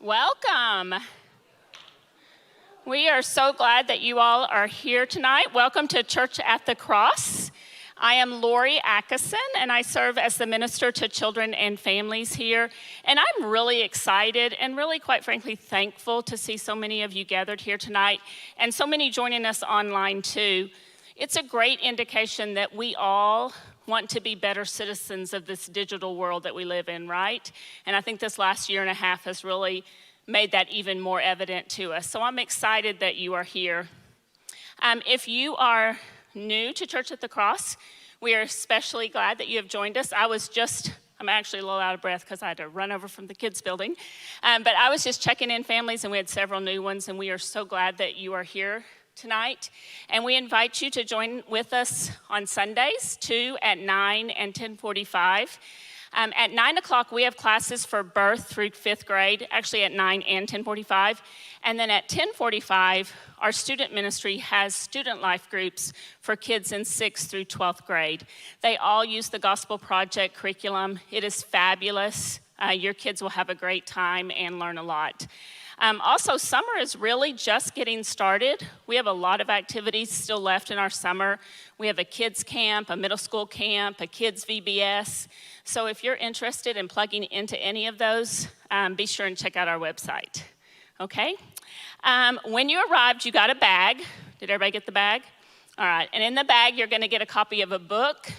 Welcome. We are so glad that you all are here tonight. Welcome to Church at the Cross. I am Lori Atkinson, and I serve as the minister to children and families here. And I'm really excited and really, quite frankly, thankful to see so many of you gathered here tonight and so many joining us online too. It's a great indication that we all want to be better citizens of this digital world that we live in, right? And I think this last year and a half has really made that even more evident to us. So I'm excited that you are here. If you are new to Church at the Cross, we are especially glad that you have joined us. I'm actually a little out of breath because I had to run over from the kids' building. But I was just checking in families, and we had several new ones, and we are so glad that you are here tonight. And we invite you to join with us on Sundays, too, at 9 and 10:45. At 9 o'clock, we have classes for birth through 5th grade, actually at 9 and 10:45. And then at 10:45, our student ministry has student life groups for kids in 6th through 12th grade. They all use the Gospel Project curriculum. It is fabulous. Your kids will have a great time and learn a lot. Also, summer is really just getting started. We have a lot of activities still left in our summer. We have a kids camp, a middle school camp, a kids VBS. So if you're interested in plugging into any of those, be sure and check out our website, okay? When you arrived, you got a bag. Did everybody get the bag? All right, and in the bag, you're gonna get a copy of a book.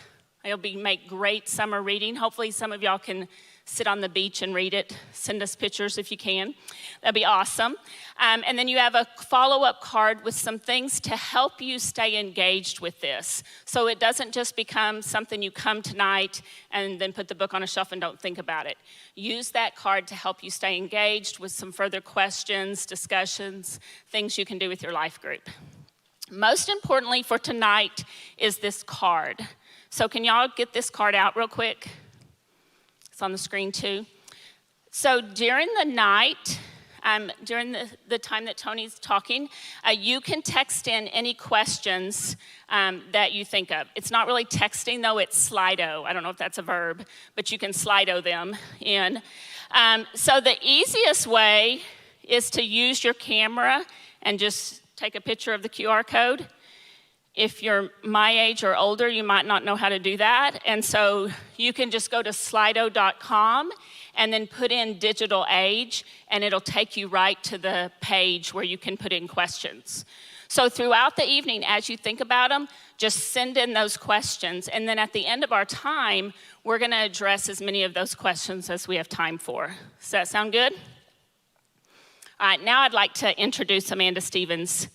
It'll make great summer reading. Hopefully some of y'all can sit on the beach and read it. Send us pictures if you can. That'd be awesome. And then you have a follow-up card with some things to help you stay engaged with this. So it doesn't just become something you come tonight and then put the book on a shelf and don't think about it. Use that card to help you stay engaged with some further questions, discussions, things you can do with your life group. Most importantly for tonight is this card. So can y'all get this card out real quick? It's on the screen too. So during the night, during the time that Tony's talking, you can text in any questions that you think of. It's not really texting though, it's Slido. I don't know if that's a verb, but you can Slido them in. So the easiest way is to use your camera and just take a picture of the QR code. If you're my age or older, you might not know how to do that. And so you can just go to slido.com and then put in digital age, and it'll take you right to the page where you can put in questions. So throughout the evening, as you think about them, just send in those questions. And then at the end of our time, we're gonna address as many of those questions as we have time for. Does that sound good? All right, now I'd like to introduce Amanda Stevens.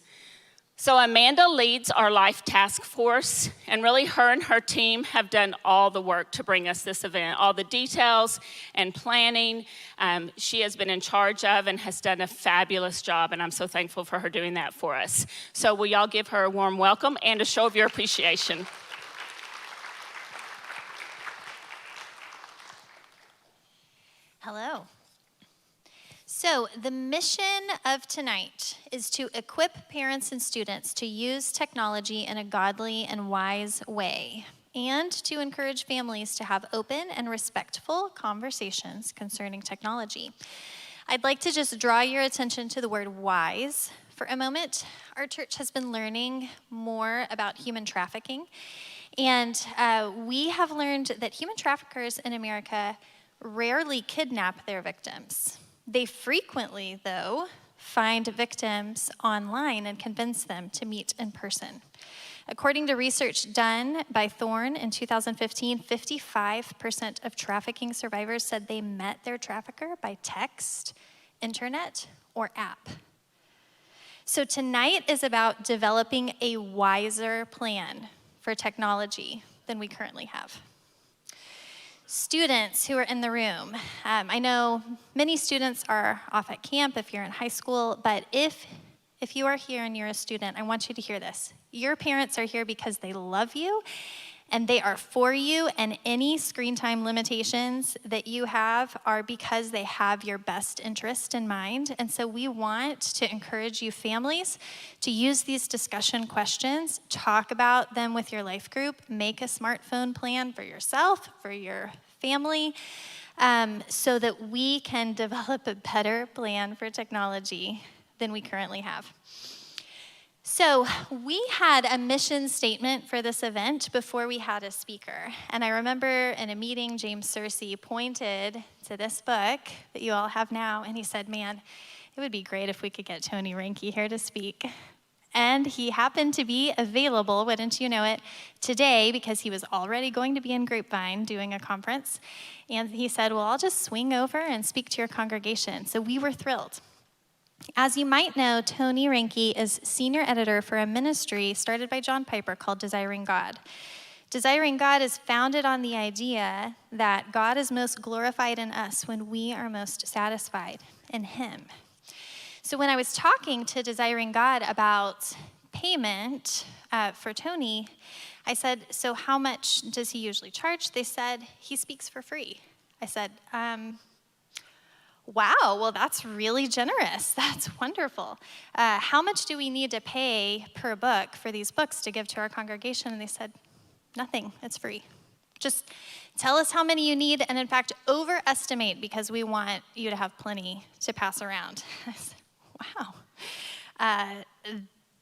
So Amanda leads our Life Task Force, and really her and her team have done all the work to bring us this event, all the details and planning. She has been in charge of and has done a fabulous job, and I'm so thankful for her doing that for us. So will y'all give her a warm welcome and a show of your appreciation. Hello. So the mission of tonight is to equip parents and students to use technology in a godly and wise way, and to encourage families to have open and respectful conversations concerning technology. I'd like to just draw your attention to the word wise for a moment. Our church has been learning more about human trafficking, and we have learned that human traffickers in America rarely kidnap their victims. They frequently, though, find victims online and convince them to meet in person. According to research done by Thorne in 2015, 55% of trafficking survivors said they met their trafficker by text, internet, or app. So tonight is about developing a wiser plan for technology than we currently have. Students who are in the room, I know many students are off at camp if you're in high school, but if you are here and you're a student, I want you to hear this. Your parents are here because they love you and they are for you, and any screen time limitations that you have are because they have your best interest in mind. And so we want to encourage you families to use these discussion questions, talk about them with your life group, make a smartphone plan for yourself, for your family, so that we can develop a better plan for technology than we currently have. So we had a mission statement for this event before we had a speaker. And I remember in a meeting, James Searcy pointed to this book that you all have now, and he said, man, it would be great if we could get Tony Reinke here to speak. And he happened to be available, wouldn't you know it, today because he was already going to be in Grapevine doing a conference. And he said, well, I'll just swing over and speak to your congregation. So we were thrilled. As you might know, Tony Reinke is senior editor for a ministry started by John Piper called Desiring God. Desiring God is founded on the idea that God is most glorified in us when we are most satisfied in him. So when I was talking to Desiring God about payment for Tony, I said, so how much does he usually charge? They said, he speaks for free. I said, wow, well, that's really generous. That's wonderful. How much do we need to pay per book for these books to give to our congregation? And they said, nothing, it's free. Just tell us how many you need, and in fact, overestimate because we want you to have plenty to pass around. I said, wow,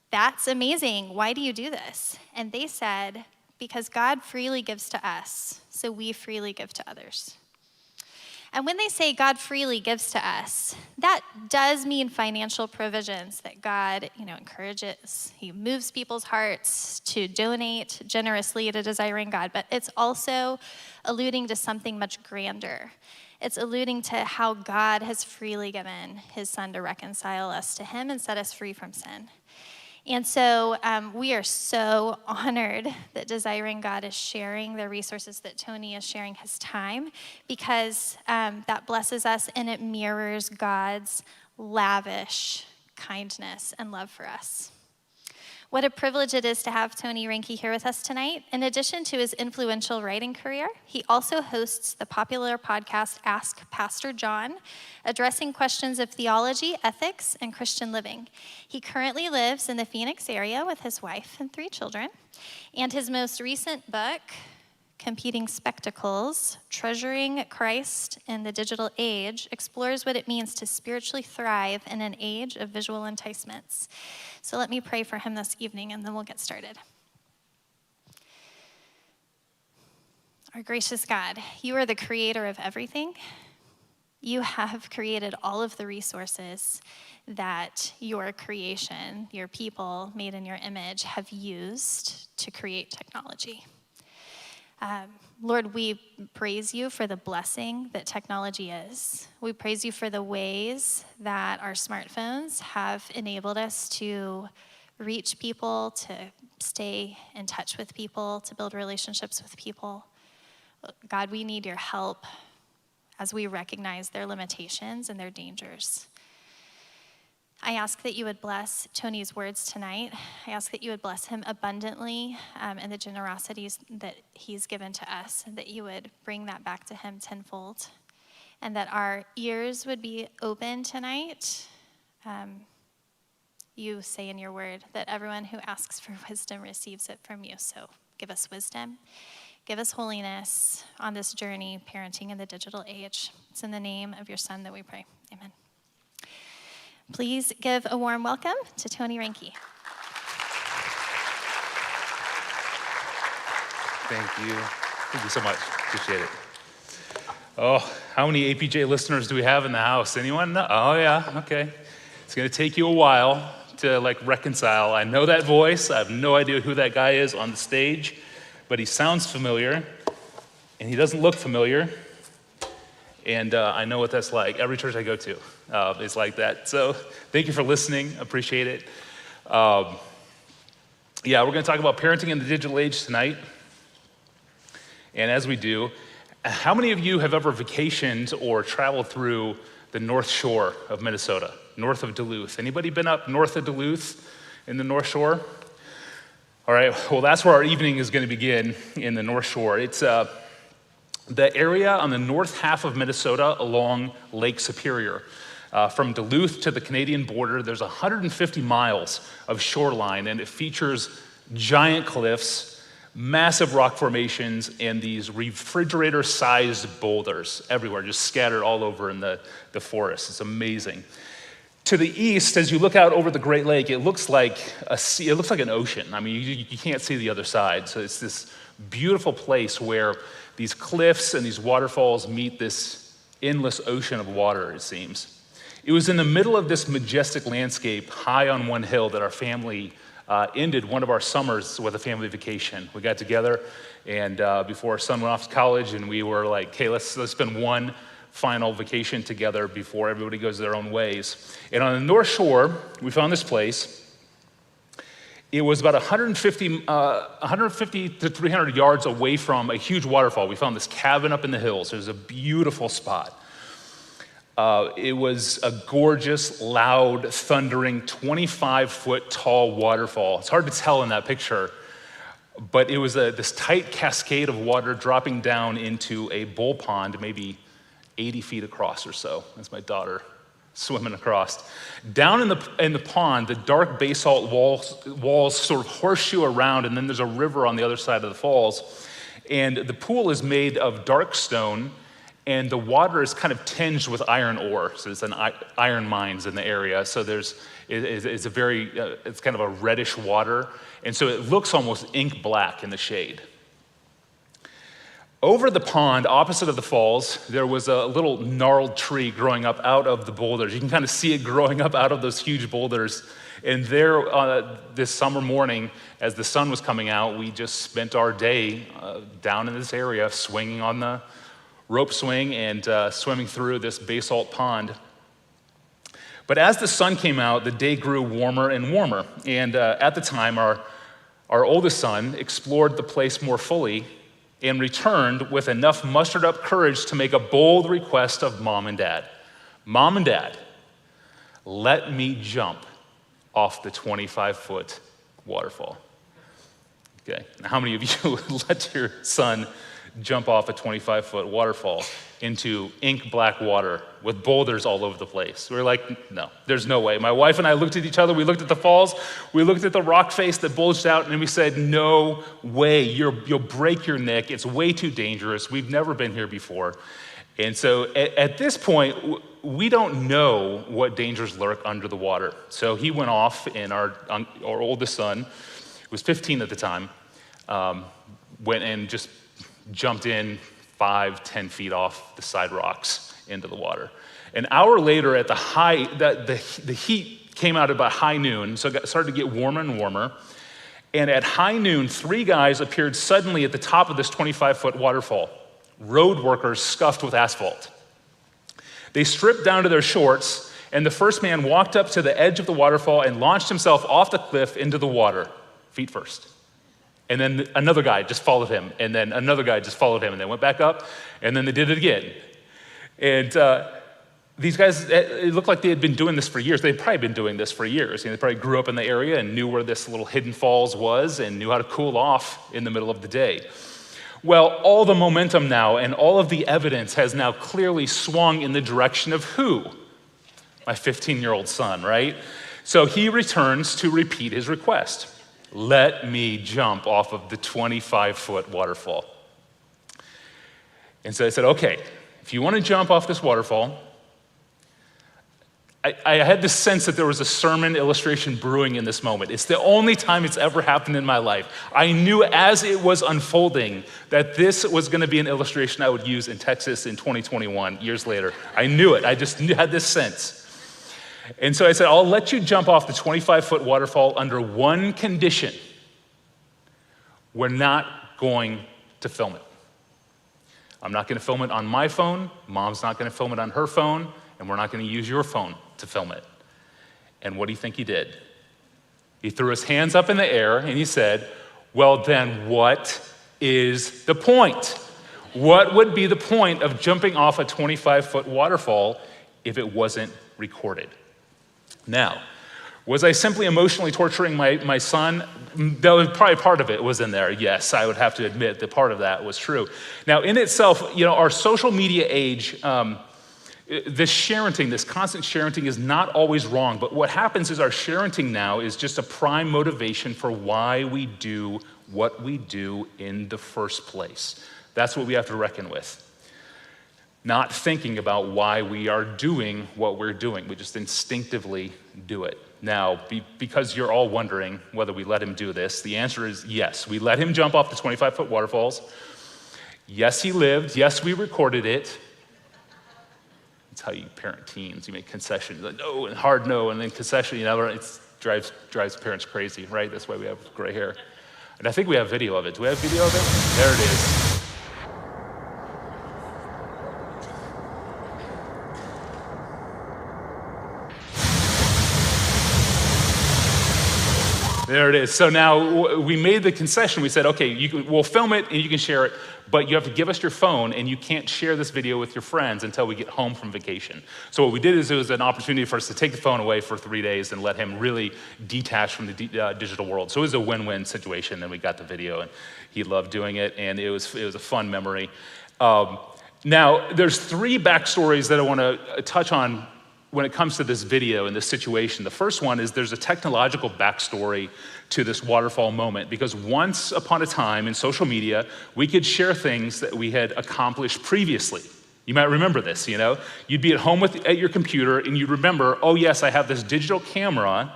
that's amazing. Why do you do this? And they said, because God freely gives to us, so we freely give to others. And when they say God freely gives to us, that does mean financial provisions that God, encourages. He moves people's hearts to donate generously to Desiring God, but it's also alluding to something much grander. It's alluding to how God has freely given his son to reconcile us to him and set us free from sin. And so we are so honored that Desiring God is sharing the resources that Tony is sharing his time, because that blesses us and it mirrors God's lavish kindness and love for us. What a privilege it is to have Tony Reinke here with us tonight. In addition to his influential writing career, he also hosts the popular podcast Ask Pastor John, addressing questions of theology, ethics, and Christian living. He currently lives in the Phoenix area with his wife and 3 children, and his most recent book, Competing Spectacles, Treasuring Christ in the Digital Age, explores what it means to spiritually thrive in an age of visual enticements. So let me pray for him this evening, and then we'll get started. Our gracious God, you are the creator of everything. You have created all of the resources that your creation, your people made in your image, have used to create technology. Lord, we praise you for the blessing that technology is. We praise you for the ways that our smartphones have enabled us to reach people, to stay in touch with people, to build relationships with people. God, we need your help as we recognize their limitations and their dangers. I ask that you would bless Tony's words tonight. I ask that you would bless him abundantly in the generosities that he's given to us, and that you would bring that back to him tenfold, and that our ears would be open tonight. You say in your word that everyone who asks for wisdom receives it from you, so give us wisdom. Give us holiness on this journey, parenting in the digital age. It's in the name of your son that we pray. Amen. Please give a warm welcome to Tony Reinke. Thank you. Thank you so much. Appreciate it. Oh, how many APJ listeners do we have in the house? Anyone? Oh, yeah. Okay. It's going to take you a while to reconcile. I know that voice. I have no idea who that guy is on the stage, but he sounds familiar, and he doesn't look familiar. And I know what that's like. Every church I go to is like that. So thank you for listening. Appreciate it. We're going to talk about parenting in the digital age tonight. And as we do, how many of you have ever vacationed or traveled through the North Shore of Minnesota, north of Duluth? Anybody been up north of Duluth in the North Shore? All right, well, that's where our evening is going to begin, in the North Shore. It's the area on the north half of Minnesota along Lake Superior. From Duluth to the Canadian border, there's 150 miles of shoreline, and it features giant cliffs, massive rock formations and these refrigerator-sized boulders everywhere, just scattered all over in the forest. It's amazing. To the east, as you look out over the Great Lake, it looks like a sea. It looks like an ocean. I mean, you can't see the other side. So it's this beautiful place where these cliffs and these waterfalls meet this endless ocean of water, it seems. It was in the middle of this majestic landscape, high on one hill, that our family ended one of our summers with a family vacation. We got together, and before our son went off to college, and we were like, "Okay, let's spend one final vacation together before everybody goes their own ways." And on the North Shore, we found this place. It was about 150 to 300 yards away from a huge waterfall. We found this cabin up in the hills. It was a beautiful spot. It was a gorgeous, loud, thundering, 25-foot tall waterfall. It's hard to tell in that picture, but it was this tight cascade of water dropping down into a bull pond, maybe 80 feet across or so. That's my daughter swimming across. Down in the pond, the dark basalt walls sort of horseshoe around, and then there's a river on the other side of the falls. And the pool is made of dark stone, and the water is kind of tinged with iron ore. So there's iron mines in the area. So it's kind of a reddish water, and so it looks almost ink black in the shade. Over the pond, opposite of the falls, there was a little gnarled tree growing up out of the boulders. You can kind of see it growing up out of those huge boulders. And there, this summer morning, as the sun was coming out, we just spent our day down in this area, swinging on the rope swing and swimming through this basalt pond. But as the sun came out, the day grew warmer and warmer. And at the time, our oldest son explored the place more fully and returned with enough mustered up courage to make a bold request of Mom and Dad. "Mom and Dad, let me jump off the 25-foot waterfall." Okay, now how many of you would let your son jump off a 25-foot waterfall into ink black water with boulders all over the place? We were like, no, there's no way. My wife and I looked at each other, we looked at the falls, we looked at the rock face that bulged out, and we said, no way, you'll break your neck, it's way too dangerous, we've never been here before. And so at this point, we don't know what dangers lurk under the water. So he went off, and our oldest son, who was 15 at the time, went and just jumped in 5-10 feet off the side rocks into the water. An hour later, at the heat came out about high noon, so it started to get warmer and warmer. And at high noon, 3 guys appeared suddenly at the top of this 25-foot waterfall, road workers scuffed with asphalt. They stripped down to their shorts, and the first man walked up to the edge of the waterfall and launched himself off the cliff into the water, feet first. And then another guy just followed him, and then another guy just followed him, and they went back up, and then they did it again. And these guys, it looked like they had been doing this for years. They'd probably been doing this for years. They probably grew up in the area and knew where this little hidden falls was and knew how to cool off in the middle of the day. Well, all the momentum now and all of the evidence has now clearly swung in the direction of who? My 15-year-old son, right? So he returns to repeat his request. "Let me jump off of the 25-foot waterfall." And so I said, okay, if you want to jump off this waterfall, I had this sense that there was a sermon illustration brewing in this moment. It's the only time it's ever happened in my life. I knew as it was unfolding that this was going to be an illustration I would use in Texas in 2021, years later. I knew it. I just had this sense. And so I said, I'll let you jump off the 25-foot waterfall under one condition. We're not going to film it. I'm not going to film it on my phone. Mom's not going to film it on her phone. And we're not going to use your phone to film it. And what do you think he did? He threw his hands up in the air and he said, well, then what is the point? What would be the point of jumping off a 25-foot waterfall if it wasn't recorded? Now, was I simply emotionally torturing my son? That was probably part of it was in there. Yes, I would have to admit that part of that was true. Now, in itself, our social media age, this sharenting, this constant sharenting is not always wrong, but what happens is our sharenting now is just a prime motivation for why we do what we do in the first place. That's what we have to reckon with. Not thinking about why we are doing what we're doing. We just instinctively do it. Now, because you're all wondering whether we let him do this, the answer is yes. We let him jump off the 25-foot waterfalls. Yes, he lived. Yes, we recorded it. That's how you parent teens. You make concessions, like no and hard no, and then concession. It drives parents crazy, right? That's why we have gray hair. And I think we have video of it. Do we have video of it? There it is. There it is. So now we made the concession. We said, okay, we'll film it and you can share it, but you have to give us your phone and you can't share this video with your friends until we get home from vacation. So what we did is it was an opportunity for us to take the phone away for 3 days and let him really detach from the digital world. So it was a win-win situation, and we got the video, and he loved doing it, and it was a fun memory. Now, there's 3 backstories that I want to touch on when it comes to this video and this situation. The first one is there's a technological backstory to this waterfall moment, because once upon a time in social media, we could share things that we had accomplished previously. You might remember this, You'd be at home at your computer and you'd remember, oh yes, I have this digital camera,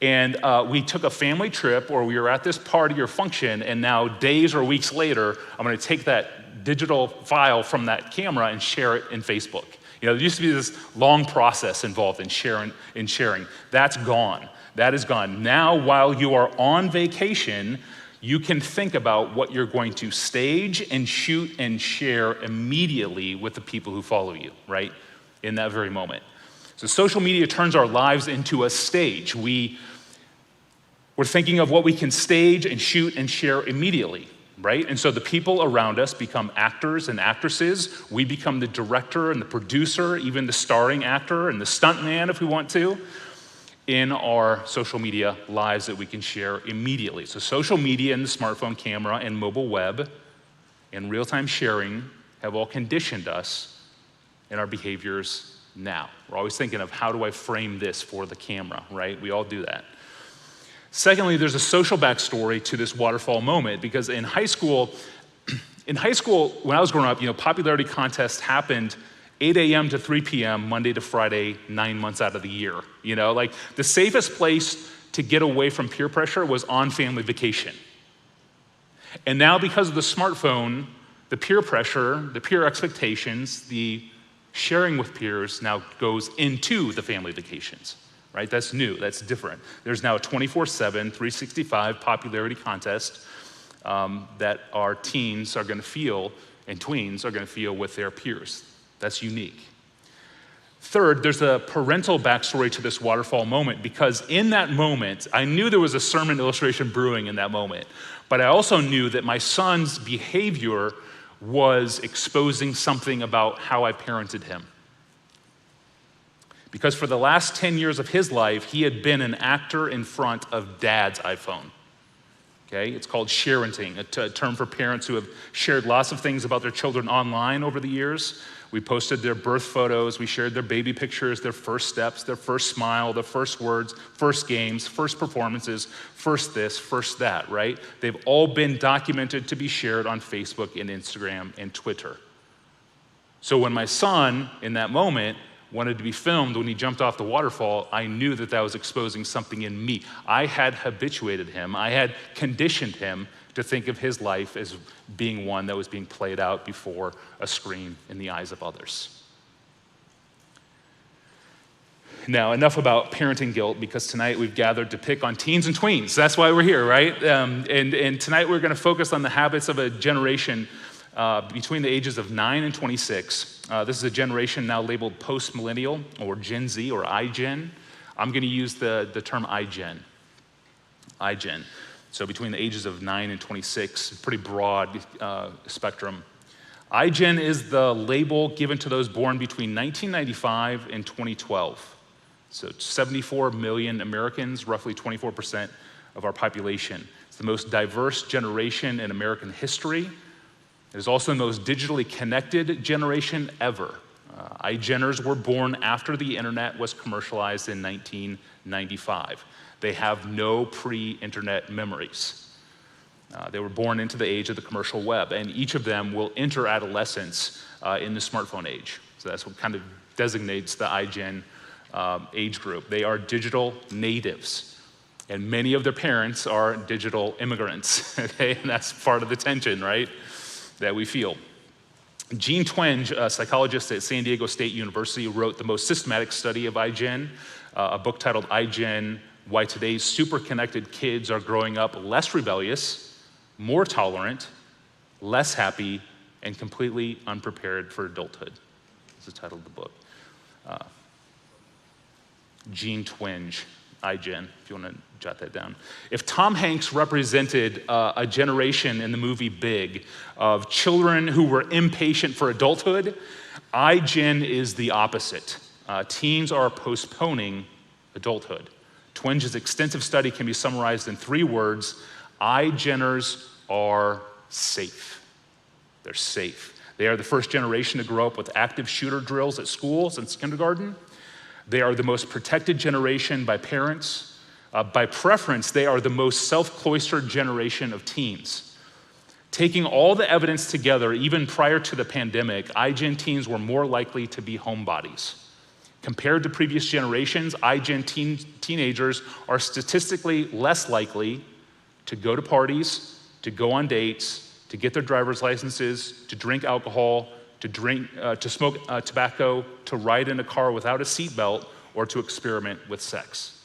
and we took a family trip, or we were at this party or function, and now days or weeks later, I'm gonna take that digital file from that camera and share it in Facebook. There used to be this long process involved in sharing. That's gone. That is gone. Now, while you are on vacation, you can think about what you're going to stage and shoot and share immediately with the people who follow you, right? In that very moment. So social media turns our lives into a stage. We're thinking of what we can stage and shoot and share immediately. Right? And so the people around us become actors and actresses. We become the director and the producer, even the starring actor and the stuntman, if we want to, in our social media lives that we can share immediately. So social media and the smartphone camera and mobile web and real-time sharing have all conditioned us in our behaviors now. We're always thinking of, how do I frame this for the camera, right? We all do that. Secondly, there's a social backstory to this waterfall moment, because in high school, when I was growing up, popularity contests happened 8 a.m. to 3 p.m., Monday to Friday, 9 months out of the year. Like the safest place to get away from peer pressure was on family vacation. And now, because of the smartphone, the peer pressure, the peer expectations, the sharing with peers now goes into the family vacations. Right? That's new, that's different. There's now a 24/7, 365 popularity contest that our teens are gonna feel, and tweens are gonna feel with their peers. That's unique. Third, there's a parental backstory to this waterfall moment, because in that moment, I knew there was a sermon illustration brewing in that moment, but I also knew that my son's behavior was exposing something about how I parented him. Because for the last 10 years of his life, he had been an actor in front of dad's iPhone. Okay, it's called sharenting, a term for parents who have shared lots of things about their children online over the years. We posted their birth photos, we shared their baby pictures, their first steps, their first smile, their first words, first games, first performances, first this, first that, right? They've all been documented to be shared on Facebook and Instagram and Twitter. So when my son, in that moment, wanted to be filmed when he jumped off the waterfall, I knew that was exposing something in me. I had habituated him, I had conditioned him to think of his life as being one that was being played out before a screen in the eyes of others. Now, enough about parenting guilt, because tonight we've gathered to pick on teens and tweens. That's why we're here, right? And tonight we're gonna focus on the habits of a generation between the ages of 9 and 26. This is a generation now labeled post-millennial, or Gen Z, or iGen. I'm gonna use the term iGen. iGen. So between the ages of 9 and 26, pretty broad spectrum. iGen is the label given to those born between 1995 and 2012. So 74 million Americans, roughly 24% of our population. It's the most diverse generation in American history. It is also the most digitally connected generation ever. iGeners were born after the internet was commercialized in 1995. They have no pre-internet memories. They were born into the age of the commercial web, and each of them will enter adolescence in the smartphone age. So that's what kind of designates the iGen age group. They are digital natives, and many of their parents are digital immigrants. Okay? And that's part of the tension, right, that we feel. Gene Twenge, a psychologist at San Diego State University, wrote the most systematic study of iGen, a book titled iGen, Why Today's Super-Connected Kids Are Growing Up Less Rebellious, More Tolerant, Less Happy, and Completely Unprepared for Adulthood. That's the title of the book. Gene Twenge, iGen, if you want to jot that down. If Tom Hanks represented a generation in the movie Big of children who were impatient for adulthood, iGen is the opposite. Teens are postponing adulthood. Twenge's extensive study can be summarized in 3 words: iGeners are safe. They're safe. They are the first generation to grow up with active shooter drills at school since kindergarten. They are the most protected generation by parents. By preference, they are the most self-cloistered generation of teens. Taking all the evidence together, even prior to the pandemic, iGen teens were more likely to be homebodies. Compared to previous generations, iGen teenagers are statistically less likely to go to parties, to go on dates, to get their driver's licenses, to drink alcohol, to smoke tobacco, to ride in a car without a seatbelt, or to experiment with sex.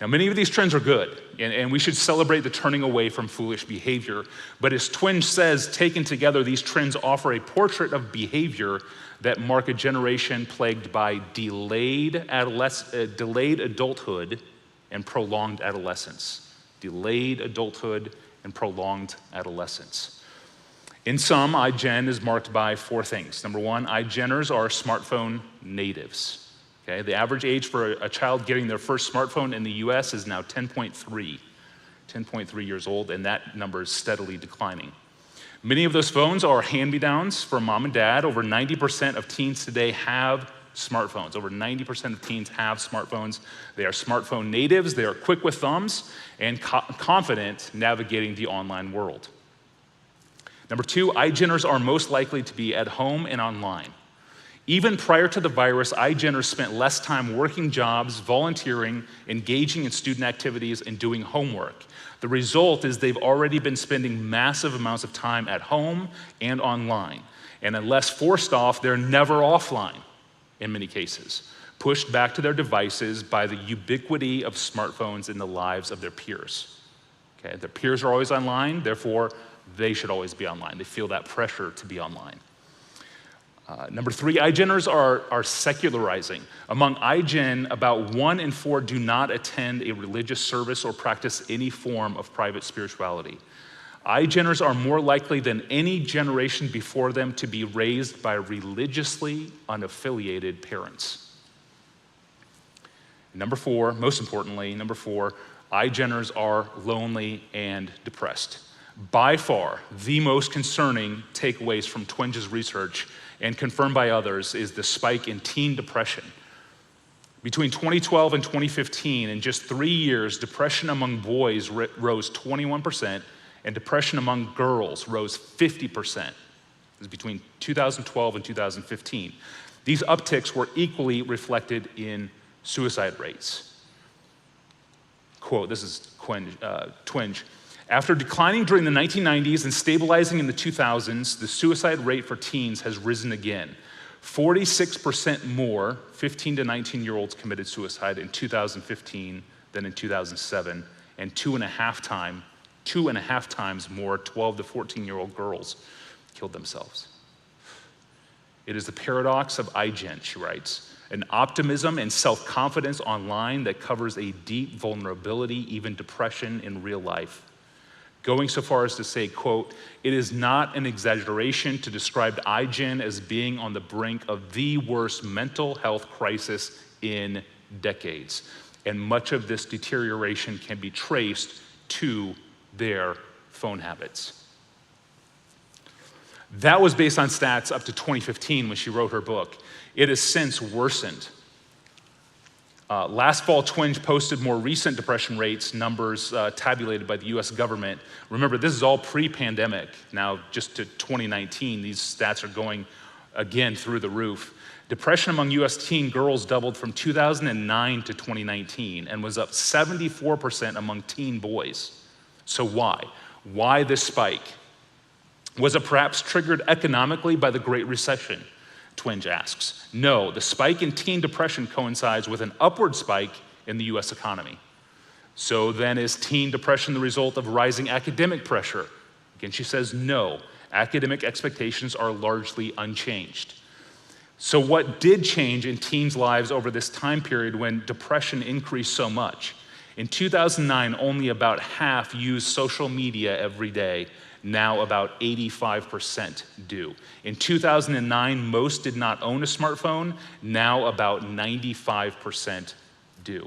Now, many of these trends are good, and we should celebrate the turning away from foolish behavior. But as Twenge says, taken together, these trends offer a portrait of behavior that mark a generation plagued by delayed adulthood and prolonged adolescence. Delayed adulthood and prolonged adolescence. In sum, iGen is marked by 4 things. Number 1, iGeners are smartphone natives. Okay? The average age for a child getting their first smartphone in the US is now 10.3 years old, and that number is steadily declining. Many of those phones are hand-me-downs from mom and dad. Over 90% of teens today have smartphones. Over 90% of teens have smartphones. They are smartphone natives. They are quick with thumbs and confident navigating the online world. Number 2, iGeners are most likely to be at home and online. Even prior to the virus, iGeners spent less time working jobs, volunteering, engaging in student activities, and doing homework. The result is they've already been spending massive amounts of time at home and online. And unless forced off, they're never offline in many cases, pushed back to their devices by the ubiquity of smartphones in the lives of their peers. Okay? Their peers are always online, therefore they should always be online. They feel that pressure to be online. Number 3, iGeners are secularizing. Among iGen, about 1 in 4 do not attend a religious service or practice any form of private spirituality. iGeners are more likely than any generation before them to be raised by religiously unaffiliated parents. Number 4, most importantly, iGeners are lonely and depressed. By far, the most concerning takeaways from Twenge's research and confirmed by others is the spike in teen depression. Between 2012 and 2015, in just 3 years, depression among boys rose 21%, and depression among girls rose 50%. This is between 2012 and 2015. These upticks were equally reflected in suicide rates. Quote, this is Twenge. After declining during the 1990s and stabilizing in the 2000s, the suicide rate for teens has risen again. 46% more 15 to 19-year-olds committed suicide in 2015 than in 2007, and 2.5 times more 12 to 14-year-old girls killed themselves. It is the paradox of iGen, she writes, an optimism and self-confidence online that covers a deep vulnerability, even depression in real life. Going so far as to say, quote, it is not an exaggeration to describe iGen as being on the brink of the worst mental health crisis in decades. And much of this deterioration can be traced to their phone habits. That was based on stats up to 2015 when she wrote her book. It has since worsened. Last fall, Twinge posted more recent depression rates numbers tabulated by the US government. Remember, this is all pre-pandemic. Now, just to 2019, these stats are going again through the roof. Depression among US teen girls doubled from 2009 to 2019 and was up 74% among teen boys. So why? Why this spike? Was it perhaps triggered economically by the Great Recession? Twinge asks. No, the spike in teen depression coincides with an upward spike in the US economy. So then is teen depression the result of rising academic pressure? Again, she says no. Academic expectations are largely unchanged. So what did change in teens' lives over this time period when depression increased so much? In 2009, only about half used social media every day. Now about 85% do. In 2009, most did not own a smartphone. Now about 95% do.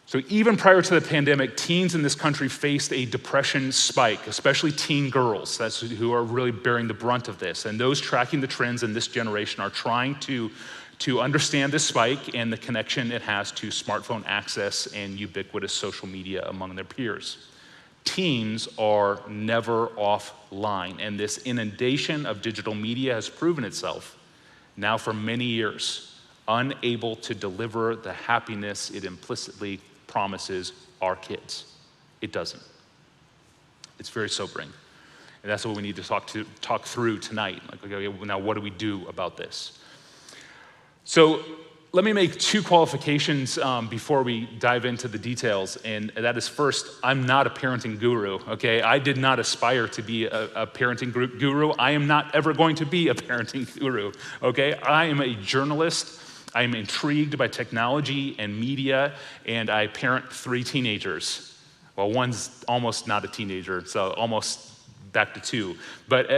So even prior to the pandemic, teens in this country faced a depression spike, especially teen girls. That's who are really bearing the brunt of this. And those tracking the trends in this generation are trying to understand this spike and the connection it has to smartphone access and ubiquitous social media among their peers. Teens are never offline, and this inundation of digital media has proven itself now for many years unable to deliver the happiness it implicitly promises our kids. It doesn't. It's very sobering. And that's what we need to talk through tonight. Like, okay, now what do we do about this? So let me make two qualifications before we dive into the details, and that is first, I'm not a parenting guru, okay? I did not aspire to be a parenting guru. I am not ever going to be a parenting guru, okay? I am a journalist. I am intrigued by technology and media, and I parent 3 teenagers. Well, one's almost not a teenager, so almost back to 2. But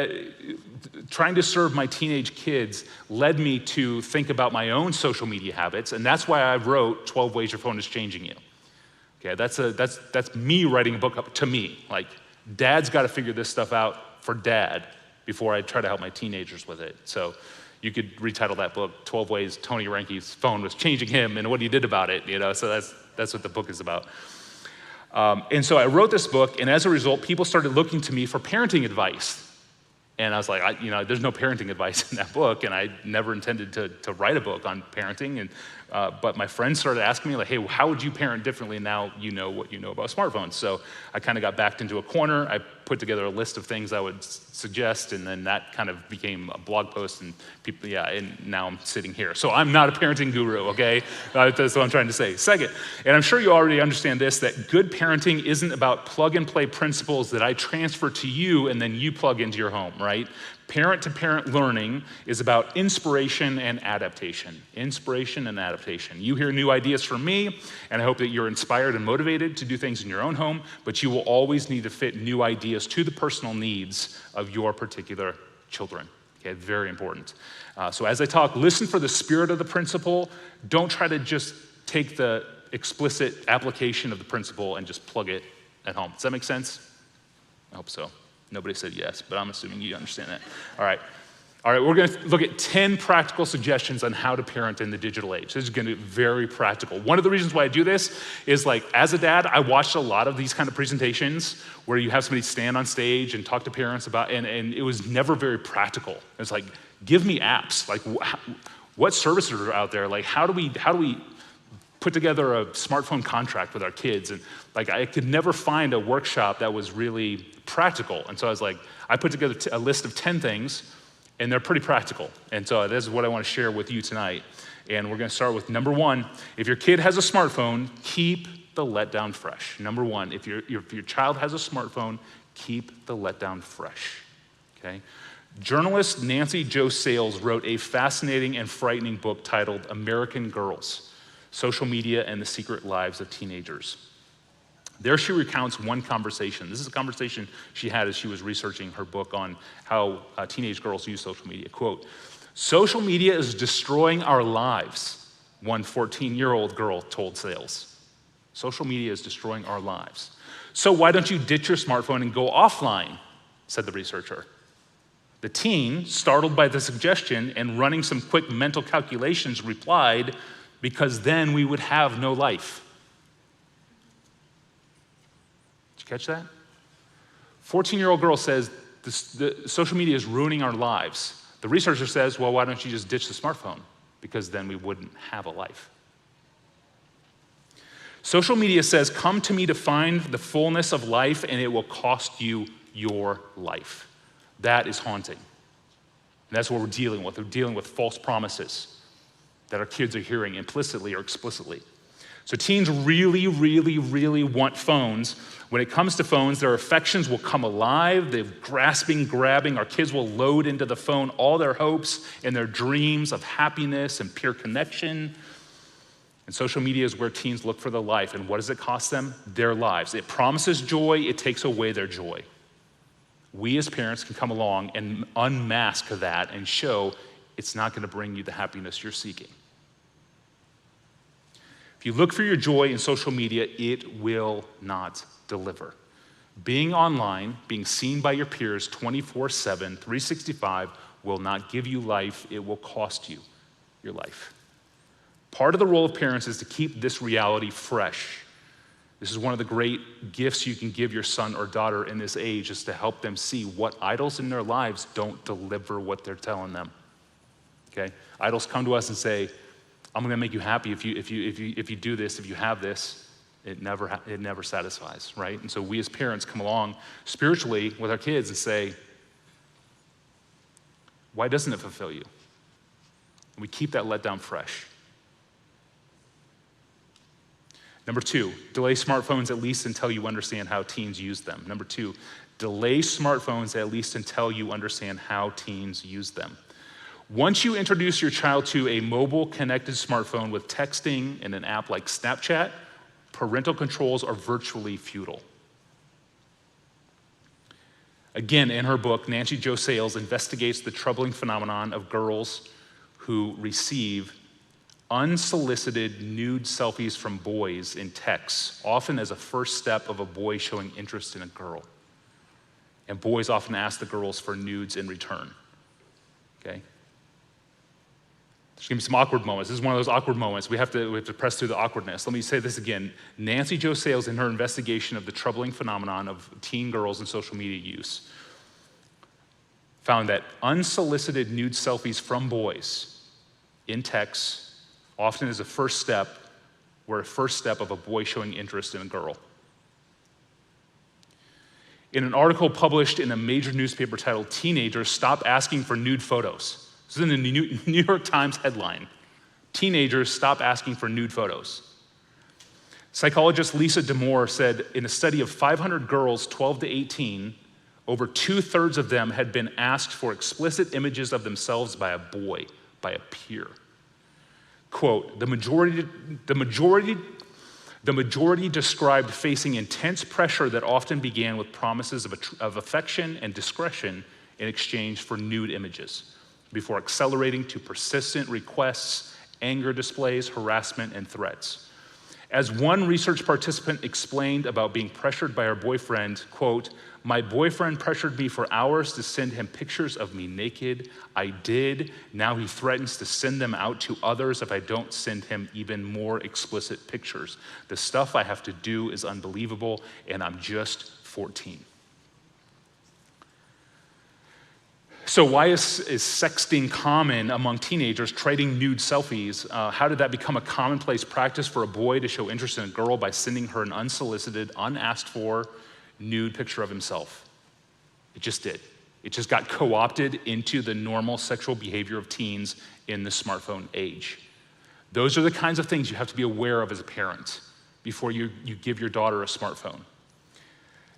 trying to serve my teenage kids led me to think about my own social media habits, and that's why I wrote 12 Ways Your Phone is Changing You. Okay, that's me writing a book up to me. Like, dad's got to figure this stuff out for dad before I try to help my teenagers with it. So you could retitle that book, 12 Ways Tony Reinke's Phone Was Changing Him and What He Did About It, you know, so that's what the book is about. And so I wrote this book, and as a result, people started looking to me for parenting advice. And I was like, there's no parenting advice in that book, and I never intended to write a book on parenting. And but my friends started asking me, like, hey, how would you parent differently now you know what you know about smartphones? So I kind of got backed into a corner. I put together a list of things I would suggest, and then that kind of became a blog post, and people, and now I'm sitting here. So I'm not a parenting guru, okay? That's what I'm trying to say. Second, and I'm sure you already understand this, that good parenting isn't about plug-and-play principles that I transfer to you and then you plug into your home, right? Parent-to-parent learning is about inspiration and adaptation. Inspiration and adaptation. You hear new ideas from me, and I hope that you're inspired and motivated to do things in your own home, but you will always need to fit new ideas to the personal needs of your particular children. Okay, very important. So as I talk, listen for the spirit of the principle. Don't try to just take the explicit application of the principle and just plug it at home. Does that make sense? I hope so. Nobody said yes, but I'm assuming you understand that. All right, we're going to look at 10 practical suggestions on how to parent in the digital age. This is going to be very practical. One of the reasons why I do this is, like, as a dad, I watched a lot of these kind of presentations where you have somebody stand on stage and talk to parents about, and it was never very practical. It's like, give me apps. Like, what services are out there? Like, how do we put together a smartphone contract with our kids? And like, I could never find a workshop that was really practical. And so I was like, I put together a list of 10 things, and they're pretty practical. And so this is what I want to share with you tonight. And we're going to start with number 1. If your kid has a smartphone, keep the letdown fresh. Number 1, if your child has a smartphone, keep the letdown fresh. Okay? Journalist Nancy Jo Sales wrote a fascinating and frightening book titled American Girls: Social Media and the Secret Lives of Teenagers. There she recounts one conversation. This is a conversation she had as she was researching her book on how teenage girls use social media. Quote, "Social media is destroying our lives," one 14-year-old girl told Sales. Social media is destroying our lives. "So why don't you ditch your smartphone and go offline?" said the researcher. The teen, startled by the suggestion and running some quick mental calculations, replied, because then we would have no life. Did you catch that? 14-year-old girl says, the social media is ruining our lives. The researcher says, well, why don't you just ditch the smartphone? Because then we wouldn't have a life. Social media says, come to me to find the fullness of life, and it will cost you your life. That is haunting. And that's what we're dealing with. We're dealing with false promises that our kids are hearing implicitly or explicitly. So teens really, really, really want phones. When it comes to phones, their affections will come alive. They're grasping, grabbing. Our kids will load into the phone all their hopes and their dreams of happiness and pure connection. And social media is where teens look for their life. And what does it cost them? Their lives. It promises joy. It takes away their joy. We as parents can come along and unmask that and show it's not going to bring you the happiness you're seeking. If you look for your joy in social media, it will not deliver. Being online, being seen by your peers 24/7, 365 will not give you life. It will cost you your life. Part of the role of parents is to keep this reality fresh. This is one of the great gifts you can give your son or daughter in this age, is to help them see what idols in their lives don't deliver what they're telling them. Okay? Idols come to us and say, I'm going to make you happy if you do this, if you have this. It never satisfies, right? And so we as parents come along spiritually with our kids and say, why doesn't it fulfill you? And we keep that letdown fresh. Number 2, delay smartphones at least until you understand how teens use them. Number 2, delay smartphones at least until you understand how teens use them. Once you introduce your child to a mobile connected smartphone with texting and an app like Snapchat, parental controls are virtually futile. Again, in her book, Nancy Jo Sales investigates the troubling phenomenon of girls who receive unsolicited nude selfies from boys in texts, often as a first step of a boy showing interest in a girl. And boys often ask the girls for nudes in return. Okay? There's gonna be some awkward moments. This is one of those awkward moments. We have to press through the awkwardness. Let me say this again. Nancy Jo Sales, in her investigation of the troubling phenomenon of teen girls and social media use, found that unsolicited nude selfies from boys in texts often is a first step of a boy showing interest in a girl. In an article published in a major newspaper titled "Teenagers Stop Asking for Nude Photos." This is in the New York Times headline. Teenagers stop asking for nude photos. Psychologist Lisa DeMoore said in a study of 500 girls 12 to 18, over 2/3 of them had been asked for explicit images of themselves by a boy, by a peer. Quote, the majority described facing intense pressure that often began with promises of affection and discretion in exchange for nude images, before accelerating to persistent requests, anger displays, harassment, and threats. As one research participant explained about being pressured by her boyfriend, quote, my boyfriend pressured me for hours to send him pictures of me naked. I did. Now he threatens to send them out to others if I don't send him even more explicit pictures. The stuff I have to do is unbelievable, and I'm just 14. So why is sexting common among teenagers, trading nude selfies? How did that become a commonplace practice for a boy to show interest in a girl by sending her an unsolicited, unasked for nude picture of himself? It just did. It just got co-opted into the normal sexual behavior of teens in the smartphone age. Those are the kinds of things you have to be aware of as a parent before you give your daughter a smartphone.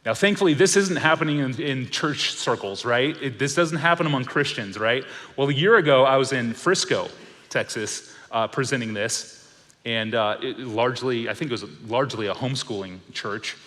Now, thankfully, this isn't happening in church circles, right? This doesn't happen among Christians, right? Well, a year ago, I was in Frisco, Texas, presenting this, and I think it was largely a homeschooling church.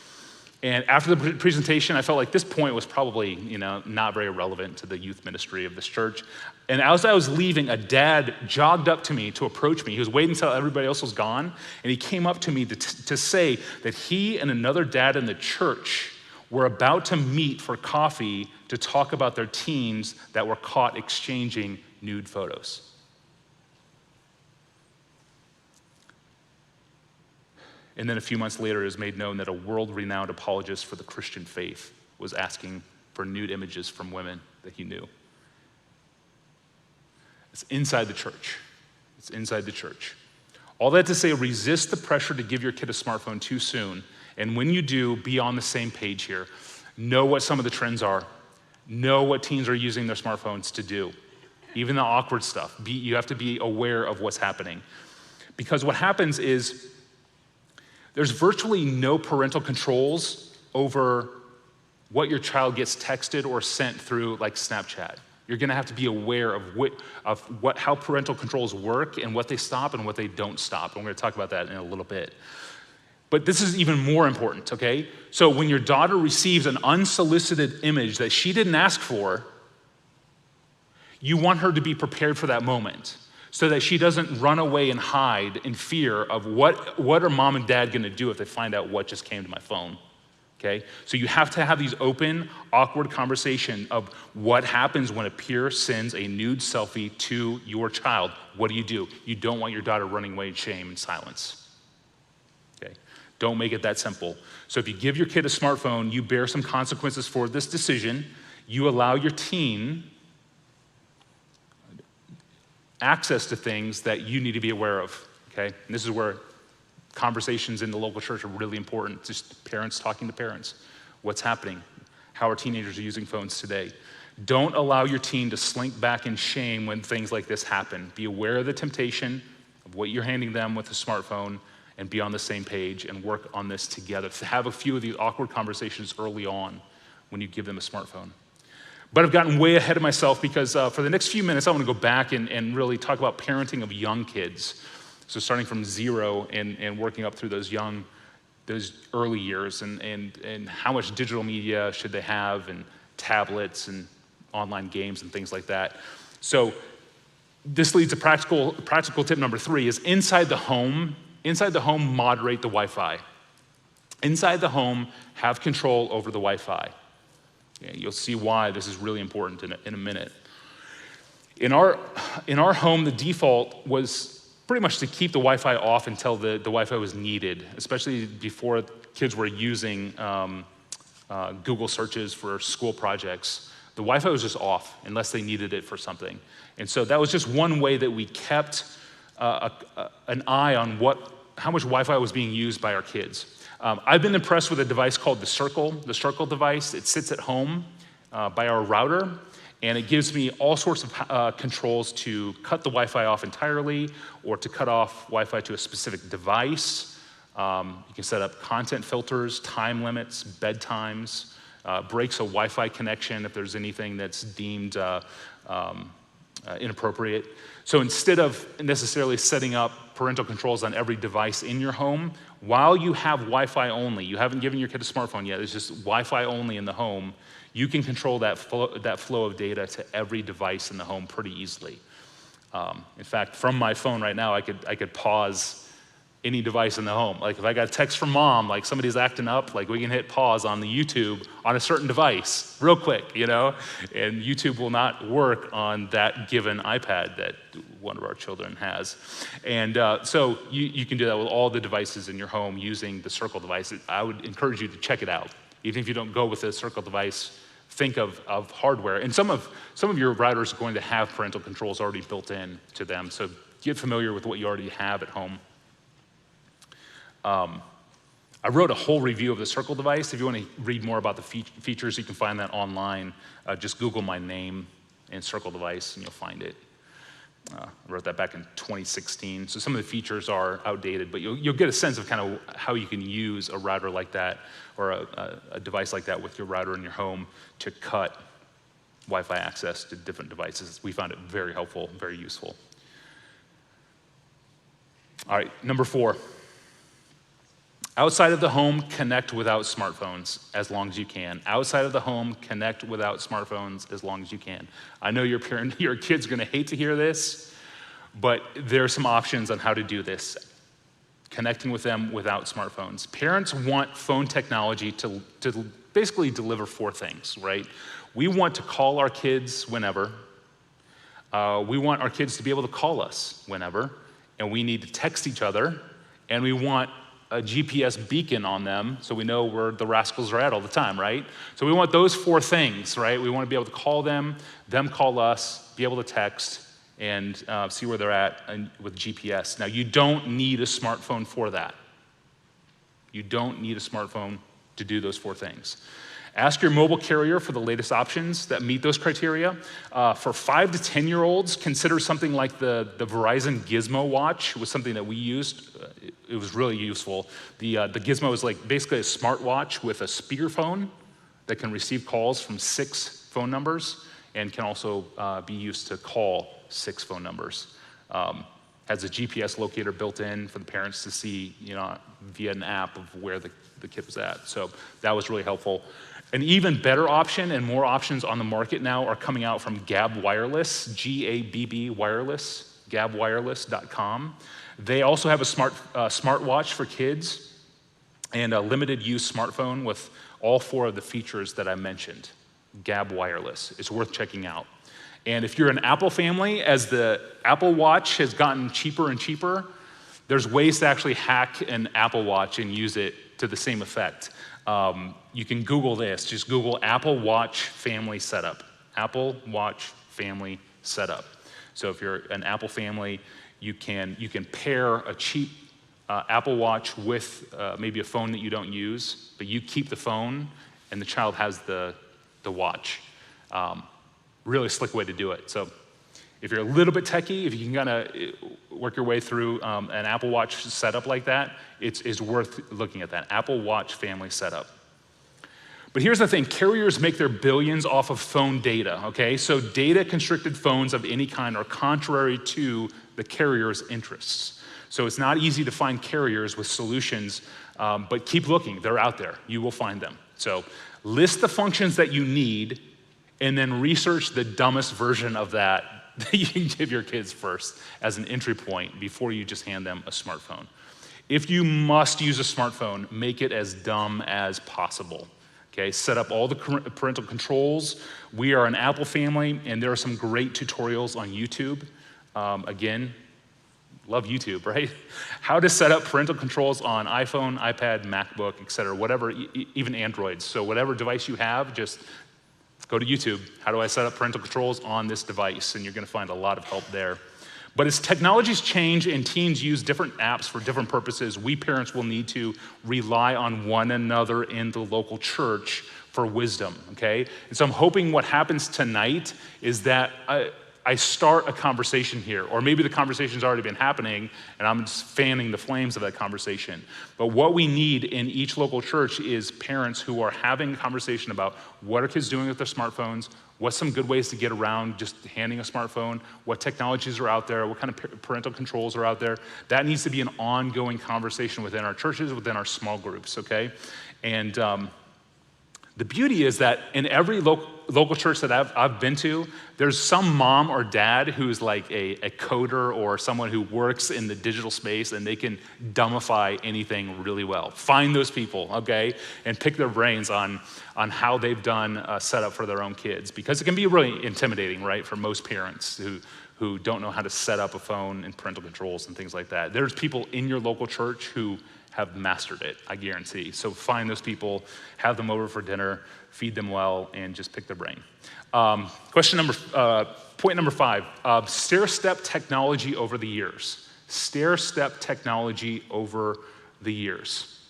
And after the presentation, I felt like this point was probably, not very relevant to the youth ministry of this church. And as I was leaving, a dad jogged up to me to approach me. He was waiting until everybody else was gone, and he came up to me to say that he and another dad in the church were about to meet for coffee to talk about their teens that were caught exchanging nude photos. And then a few months later, it was made known that a world-renowned apologist for the Christian faith was asking for nude images from women that he knew. It's inside the church. It's inside the church. All that to say, resist the pressure to give your kid a smartphone too soon. And when you do, be on the same page here. Know what some of the trends are. Know what teens are using their smartphones to do. Even the awkward stuff. You have to be aware of what's happening. Because what happens is there's virtually no parental controls over what your child gets texted or sent through like Snapchat. You're gonna have to be aware of how parental controls work and what they stop and what they don't stop. And we're gonna talk about that in a little bit. But this is even more important, okay? So when your daughter receives an unsolicited image that she didn't ask for, you want her to be prepared for that moment so that she doesn't run away and hide in fear of what are mom and dad gonna do if they find out what just came to my phone. Okay? So you have to have these open, awkward conversation of what happens when a peer sends a nude selfie to your child. What do? You don't want your daughter running away in shame and silence. Okay? Don't make it that simple. So if you give your kid a smartphone, you bear some consequences for this decision. You allow your teen access to things that you need to be aware of. Okay? And this is where conversations in the local church are really important. Just parents talking to parents. What's happening? How are teenagers using phones today? Don't allow your teen to slink back in shame when things like this happen. Be aware of the temptation of what you're handing them with a smartphone and be on the same page and work on this together. Have a few of these awkward conversations early on when you give them a smartphone. But I've gotten way ahead of myself because for the next few minutes, I want to go back and really talk about parenting of young kids. So starting from 0 and working up through those early years and how much digital media should they have and tablets and online games and things like that. So this leads to practical tip number 3 is inside the home, moderate the Wi-Fi. Inside the home, have control over the Wi-Fi. Yeah, you'll see why this is really important in a minute. In our home, the default was pretty much to keep the Wi-Fi off until the Wi-Fi was needed, especially before kids were using Google searches for school projects. The Wi-Fi was just off unless they needed it for something. And so that was just one way that we kept an eye on how much Wi-Fi was being used by our kids. I've been impressed with a device called the Circle device. It sits at home by our router. And it gives me all sorts of controls to cut the Wi-Fi off entirely or to cut off Wi-Fi to a specific device. You can set up content filters, time limits, bedtimes, breaks a Wi-Fi connection if there's anything that's deemed inappropriate. So instead of necessarily setting up parental controls on every device in your home, while you have Wi-Fi only, you haven't given your kid a smartphone yet, it's just Wi-Fi only in the home, you can control that flow of data to every device in the home pretty easily. In fact, from my phone right now, I could pause any device in the home. Like if I got a text from mom, like somebody's acting up, like we can hit pause on the YouTube on a certain device real quick, and YouTube will not work on that given iPad that one of our children has. And so you can do that with all the devices in your home using the Circle device. I would encourage you to check it out. Even if you don't go with the Circle device, think of hardware. And some of your routers are going to have parental controls already built in to them, so get familiar with what you already have at home. I wrote a whole review of the Circle device. If you want to read more about the features, you can find that online. Just Google my name and Circle device, and you'll find it. I wrote that back in 2016. So some of the features are outdated, but you'll get a sense of kind of how you can use a router like that or a device like that with your router in your home to cut Wi-Fi access to different devices. We found it very helpful, very useful. All right, number 4. Outside of the home, connect without smartphones as long as you can. Outside of the home, connect without smartphones as long as you can. I know your kid's gonna hate to hear this, but there are some options on how to do this. Connecting with them without smartphones. Parents want phone technology to basically deliver four things, right? We want to call our kids whenever. We want our kids to be able to call us whenever, and we need to text each other, and we want a GPS beacon on them so we know where the rascals are at all the time, right? So we want those four things, right? We want to be able to call them call us, be able to text, and see where they're at with GPS. Now, you don't need a smartphone for that. You don't need a smartphone to do those four things. Ask your mobile carrier for the latest options that meet those criteria. For 5 to 10-year-olds, consider something like the Verizon Gizmo watch. It was something that we used. It was really useful. The Gizmo is like basically a smartwatch with a speakerphone that can receive calls from 6 phone numbers and can also be used to call 6 phone numbers. Has a GPS locator built in for the parents to see, via an app of where the kid was at. So that was really helpful. An even better option, and more options on the market now are coming out from Gabb Wireless, G-A-B-B Wireless, gabbwireless.com. They also have a smartwatch for kids and a limited use smartphone with all 4 of the features that I mentioned. Gabb Wireless. It's worth checking out. And if you're an Apple family, as the Apple Watch has gotten cheaper and cheaper, there's ways to actually hack an Apple Watch and use it to the same effect. You can Google this. Just Google Apple Watch family setup. Apple Watch family setup. So if you're an Apple family, you can pair a cheap Apple Watch with maybe a phone that you don't use, but you keep the phone and the child has the watch. Really slick way to do it. So if you're a little bit techie, if you can kind of work your way through an Apple Watch setup like that, it's worth looking at that. Apple Watch family setup. But here's the thing, carriers make their billions off of phone data, okay? So data-constricted phones of any kind are contrary to the carrier's interests. So it's not easy to find carriers with solutions, but keep looking, they're out there. You will find them. So list the functions that you need, and then research the dumbest version of that you can give your kids first as an entry point before you just hand them a smartphone. If you must use a smartphone, make it as dumb as possible. Okay, set up all the parental controls. We are an Apple family, and there are some great tutorials on YouTube. Again, love YouTube, right? How to set up parental controls on iPhone, iPad, MacBook, et cetera, whatever, even Androids. So whatever device you have, just go to YouTube. How do I set up parental controls on this device? And you're gonna find a lot of help there. But as technologies change and teens use different apps for different purposes, we parents will need to rely on one another in the local church for wisdom, okay? And so I'm hoping what happens tonight is that I start a conversation here, or maybe the conversation's already been happening and I'm just fanning the flames of that conversation. But what we need in each local church is parents who are having a conversation about what are kids doing with their smartphones, what's some good ways to get around just handing a smartphone, what technologies are out there, what kind of parental controls are out there. That needs to be an ongoing conversation within our churches, within our small groups, okay? And the beauty is that in every local church that I've been to, there's some mom or dad who's like a coder or someone who works in the digital space, and they can dumbify anything really well. Find those people, okay, and pick their brains on how they've done a setup for their own kids, because it can be really intimidating, right, for most parents who don't know how to set up a phone and parental controls and things like that. There's people in your local church who have mastered it, I guarantee. So find those people, have them over for dinner, feed them well, and just pick their brain. Point number 5, stair-step technology over the years. Stair-step technology over the years.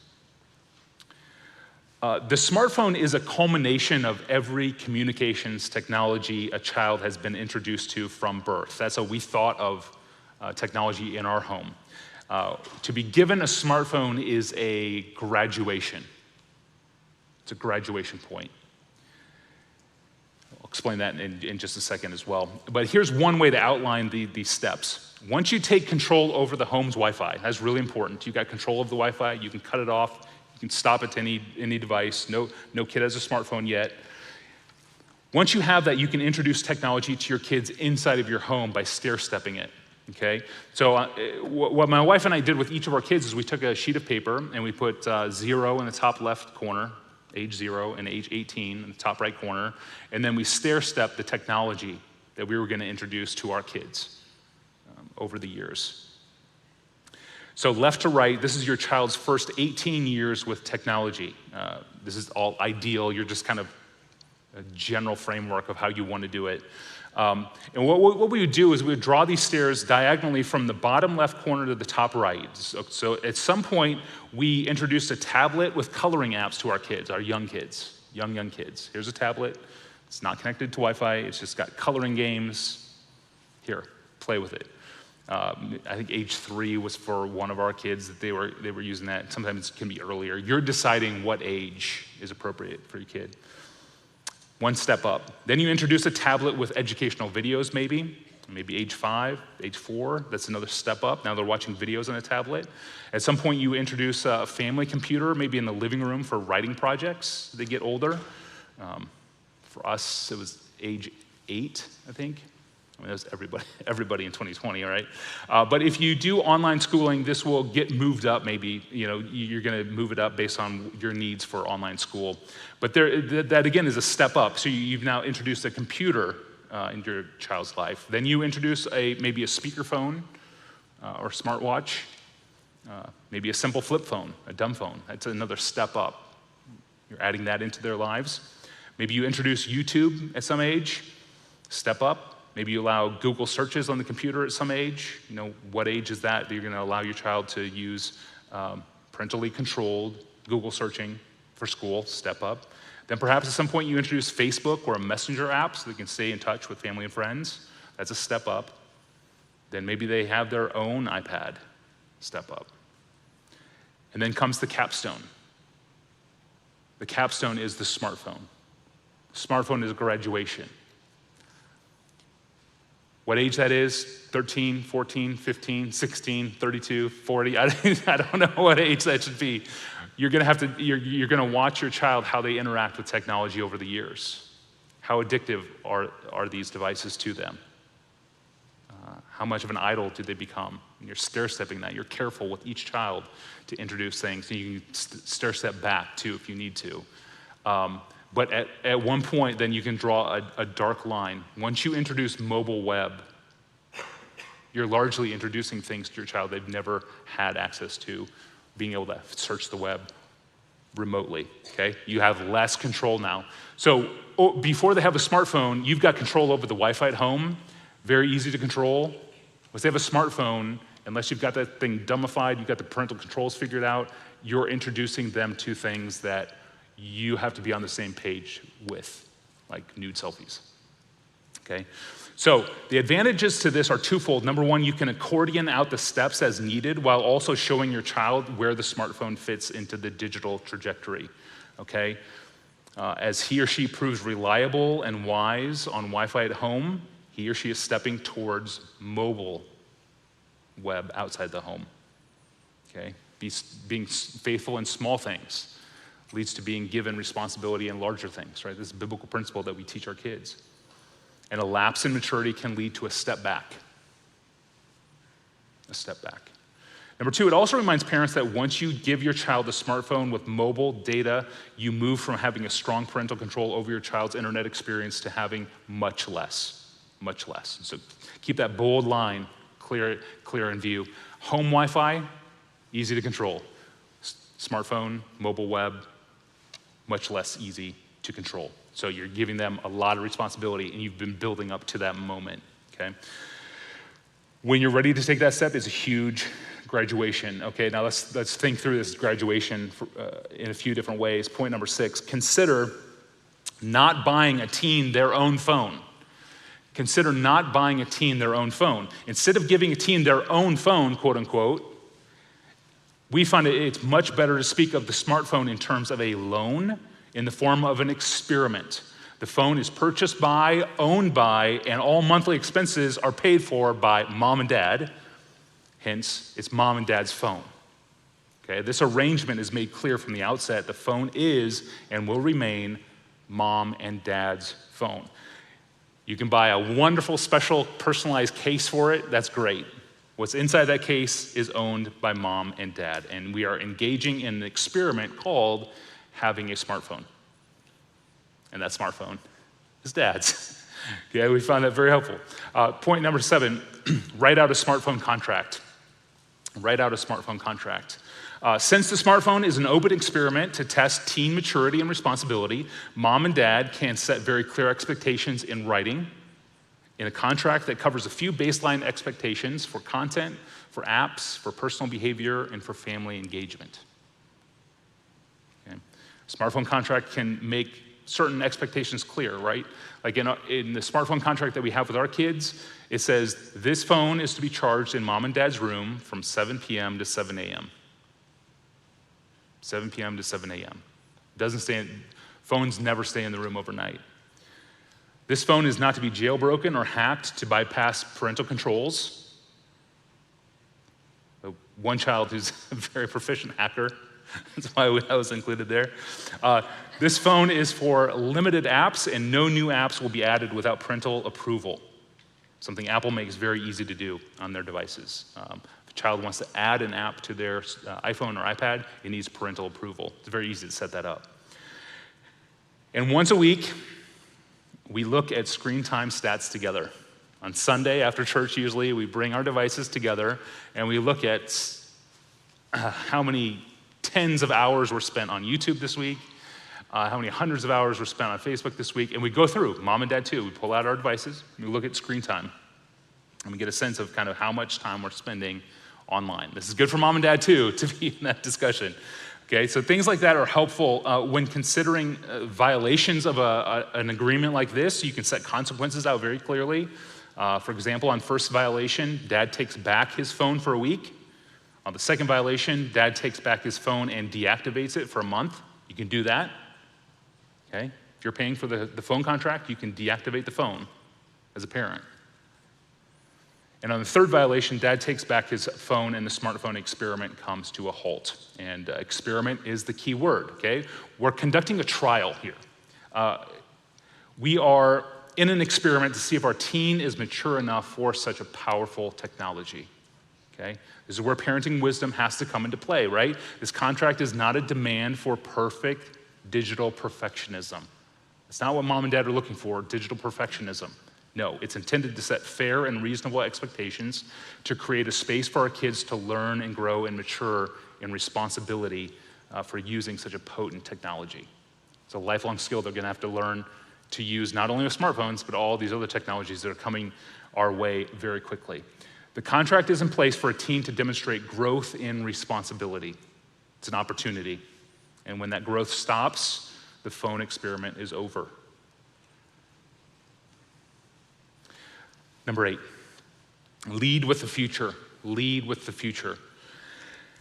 The smartphone is a culmination of every communications technology a child has been introduced to from birth. That's how we thought of technology in our home. To be given a smartphone is a graduation. It's a graduation point. I'll explain that in just a second as well. But here's one way to outline these steps. Once you take control over the home's Wi-Fi, that's really important. You got control of the Wi-Fi, you can cut it off, you can stop it to any device. No kid has a smartphone yet. Once you have that, you can introduce technology to your kids inside of your home by stair-stepping it. Okay, so what my wife and I did with each of our kids is we took a sheet of paper and we put 0 in the top left corner, age 0 and age 18 in the top right corner, and then we stair-step the technology that we were going to introduce to our kids over the years. So left to right, this is your child's first 18 years with technology. This is all ideal. You're just kind of a general framework of how you want to do it. And what we would do is we would draw these stairs diagonally from the bottom left corner to the top right. So at some point, we introduced a tablet with coloring apps to our kids, our young kids, young kids. Here's a tablet. It's not connected to Wi-Fi. It's just got coloring games. Here, play with it. I think age 3 was for one of our kids that they were using that. Sometimes it can be earlier. You're deciding what age is appropriate for your kid. One step up. Then you introduce a tablet with educational videos maybe age 5, age 4, that's another step up. Now they're watching videos on a tablet. At some point you introduce a family computer, maybe in the living room for writing projects as they get older. For us, it was age 8, I think. I mean, that was everybody in 2020, all right? But if you do online schooling, this will get moved up maybe. You're gonna move it up based on your needs for online school. But that again is a step up. So you've now introduced a computer into your child's life. Then you introduce maybe a speakerphone or smartwatch, maybe a simple flip phone, a dumb phone. That's another step up. You're adding that into their lives. Maybe you introduce YouTube at some age, step up. Maybe you allow Google searches on the computer at some age. What age is that you're gonna allow your child to use parentally controlled Google searching for school, step up. Then perhaps at some point you introduce Facebook or a messenger app so they can stay in touch with family and friends. That's a step up. Then maybe they have their own iPad, step up. And then comes the capstone. The capstone is the smartphone. Smartphone is graduation. What age that is, 13, 14, 15, 16, 32, 40, I don't know what age that should be. You're gonna watch your child how they interact with technology over the years. How addictive are these devices to them? How much of an idol do they become? And you're stair-stepping that. You're careful with each child to introduce things. So you can stair-step back too if you need to. But at one point, then you can draw a dark line. Once you introduce mobile web, you're largely introducing things to your child they've never had access to, being able to search the web remotely, okay? You have less control now. So before they have a smartphone, you've got control over the Wi-Fi at home, very easy to control. Once they have a smartphone, unless you've got that thing dumbified, you've got the parental controls figured out, you're introducing them to things that you have to be on the same page with, like nude selfies, okay? So the advantages to this are twofold. Number one, you can accordion out the steps as needed while also showing your child where the smartphone fits into the digital trajectory, okay? As he or she proves reliable and wise on Wi-Fi at home, he or she is stepping towards mobile web outside the home, okay? Being faithful in small things leads to being given responsibility in larger things, right? This is a biblical principle that we teach our kids. And a lapse in maturity can lead to a step back. A step back. Number two, it also reminds parents that once you give your child a smartphone with mobile data, you move from having a strong parental control over your child's internet experience to having much less. So keep that bold line clear in view. Home Wi-Fi, easy to control. Smartphone, mobile web, much less easy to control. So you're giving them a lot of responsibility and you've been building up to that moment, okay? When you're ready to take that step, it's a huge graduation, okay? Now let's think through this graduation in a few different ways. Point number 6, consider not buying a teen their own phone. Consider not buying a teen their own phone. Instead of giving a teen their own phone, quote unquote, we find it's much better to speak of the smartphone in terms of a loan in the form of an experiment. The phone is purchased by, owned by, and all monthly expenses are paid for by mom and dad. Hence, it's mom and dad's phone. Okay, this arrangement is made clear from the outset. The phone is and will remain mom and dad's phone. You can buy a wonderful, special, personalized case for it. That's great. What's inside that case is owned by mom and dad, and we are engaging in an experiment called having a smartphone. And that smartphone is dad's. Okay, we found that very helpful. Point number 7, write out a smartphone contract. Write out a smartphone contract. Since the smartphone is an open experiment to test teen maturity and responsibility, mom and dad can set very clear expectations in writing, in a contract that covers a few baseline expectations for content, for apps, for personal behavior, and for family engagement. Okay. Smartphone contract can make certain expectations clear, right? Like in the smartphone contract that we have with our kids, it says this phone is to be charged in mom and dad's room from 7 p.m. to 7 a.m. 7 p.m. to 7 a.m. Phones never stay in the room overnight. This phone is not to be jailbroken or hacked to bypass parental controls. One child who's a very proficient hacker, that's why that was included there. This phone is for limited apps, and no new apps will be added without parental approval. Something Apple makes very easy to do on their devices. If a child wants to add an app to their iPhone or iPad, it needs parental approval. It's very easy to set that up. And once a week, we look at screen time stats together. On Sunday after church, usually, we bring our devices together and we look at how many tens of hours were spent on YouTube this week, how many hundreds of hours were spent on Facebook this week, and we go through, mom and dad too, we pull out our devices, we look at screen time, and we get a sense of kind of how much time we're spending online. This is good for mom and dad too, to be in that discussion. Okay, so things like that are helpful when considering violations of an agreement like this. You can set consequences out very clearly. For example, on first violation, dad takes back his phone for a week. On the second violation, dad takes back his phone and deactivates it for a month. You can do that. Okay, if you're paying for the phone contract, you can deactivate the phone as a parent. And on the third violation, dad takes back his phone and the smartphone experiment comes to a halt. And experiment is the key word, okay? We're conducting a trial here. We are in an experiment to see if our teen is mature enough for such a powerful technology, okay? This is where parenting wisdom has to come into play, right? This contract is not a demand for perfect digital perfectionism. It's not what mom and dad are looking for, digital perfectionism. No, it's intended to set fair and reasonable expectations to create a space for our kids to learn and grow and mature in responsibility for using such a potent technology. It's a lifelong skill they're gonna have to learn to use not only with smartphones, but all these other technologies that are coming our way very quickly. The contract is in place for a teen to demonstrate growth in responsibility. It's an opportunity. And when that growth stops, the phone experiment is over. Number 8, lead with the future. Lead with the future.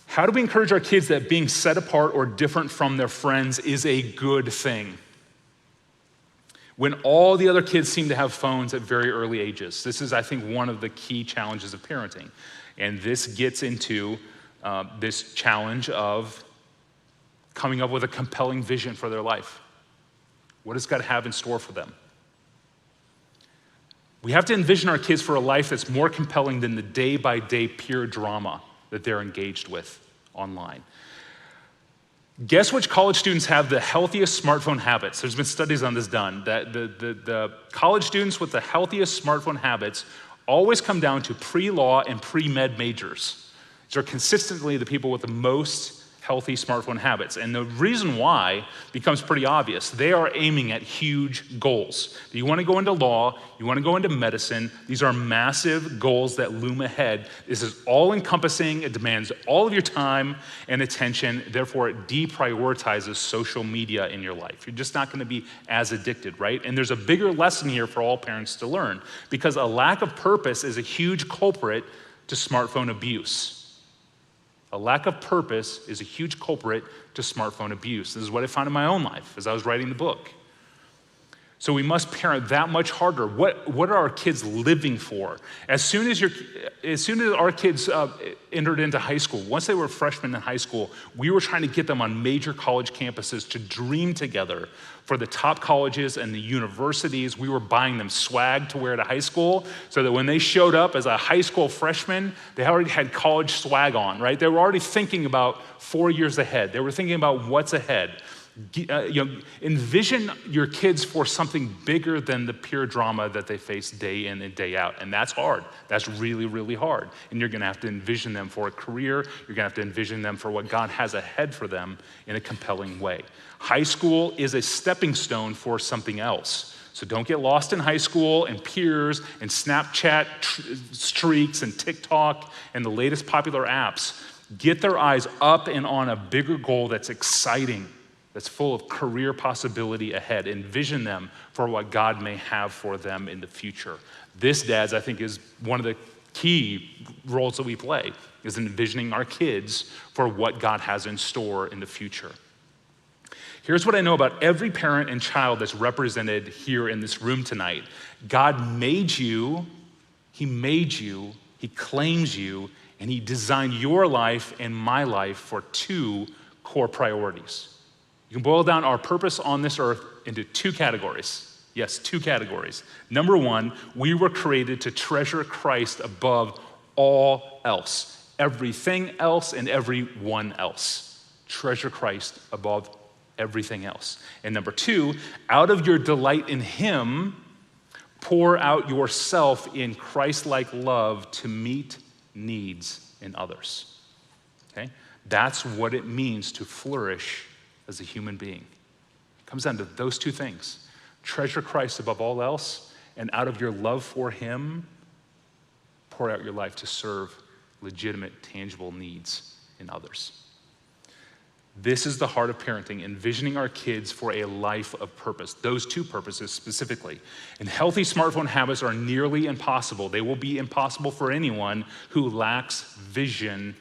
How do we encourage our kids that being set apart or different from their friends is a good thing? When all the other kids seem to have phones at very early ages. This is, I think, one of the key challenges of parenting. And this gets into this challenge of coming up with a compelling vision for their life. What does God have in store for them? We have to envision our kids for a life that's more compelling than the day-by-day pure drama that they're engaged with online. Guess which college students have the healthiest smartphone habits? There's been studies on this done, that the college students with the healthiest smartphone habits always come down to pre-law and pre-med majors. These are consistently the people with the most healthy smartphone habits. And the reason why becomes pretty obvious. They are aiming at huge goals. You want to go into law, you want to go into medicine. These are massive goals that loom ahead. This is all-encompassing. It demands all of your time and attention. Therefore, it deprioritizes social media in your life. You're just not going to be as addicted, right? And there's a bigger lesson here for all parents to learn, because a lack of purpose is a huge culprit to smartphone abuse. A lack of purpose is a huge culprit to smartphone abuse. This is what I found in my own life as I was writing the book. So we must parent that much harder. What are our kids living for? As soon as our kids entered into high school, once they were freshmen in high school, we were trying to get them on major college campuses to dream together for the top colleges and the universities. We were buying them swag to wear to high school so that when they showed up as a high school freshman, they already had college swag on, right? They were already thinking about 4 years ahead. They were thinking about what's ahead. Envision your kids for something bigger than the pure drama that they face day in and day out. And that's hard. That's really, really hard. And you're going to have to envision them for a career. You're going to have to envision them for what God has ahead for them in a compelling way. High school is a stepping stone for something else. So don't get lost in high school and peers and Snapchat streaks and TikTok and the latest popular apps. Get their eyes up and on a bigger goal that's exciting, that's full of career possibility ahead. Envision them for what God may have for them in the future. This, dads, I think, is one of the key roles that we play, is envisioning our kids for what God has in store in the future. Here's what I know about every parent and child that's represented here in this room tonight. God made you, He claims you, and He designed your life and my life for two core priorities. You can boil down our purpose on this earth into two categories. Yes, two categories. Number one, we were created to treasure Christ above all else. Everything else and everyone else. Treasure Christ above everything else. And number two, out of your delight in Him, pour out yourself in Christ-like love to meet needs in others. Okay? That's what it means to flourish as a human being. It comes down to those two things. Treasure Christ above all else, and out of your love for Him, pour out your life to serve legitimate, tangible needs in others. This is the heart of parenting, envisioning our kids for a life of purpose, those two purposes specifically. And healthy smartphone habits are nearly impossible. They will be impossible for anyone who lacks vision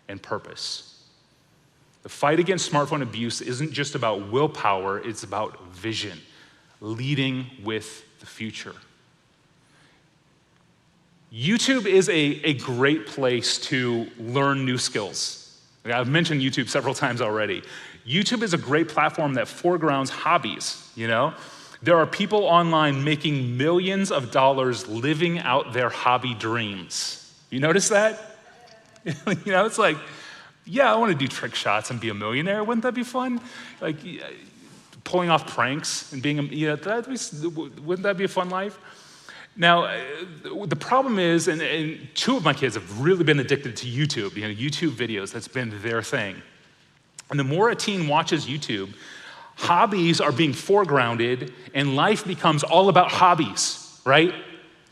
and purpose. The fight against smartphone abuse isn't just about willpower, it's about vision, leading with the future. YouTube is a great place to learn new skills. I've mentioned YouTube several times already. YouTube is a great platform that foregrounds hobbies, There are people online making millions of dollars living out their hobby dreams. You notice that? It's like, yeah, I want to do trick shots and be a millionaire. Wouldn't that be fun? Like pulling off pranks and being, wouldn't that be a fun life? Now, the problem is, and two of my kids have really been addicted to YouTube, YouTube videos, that's been their thing. And the more a teen watches YouTube, hobbies are being foregrounded and life becomes all about hobbies, right?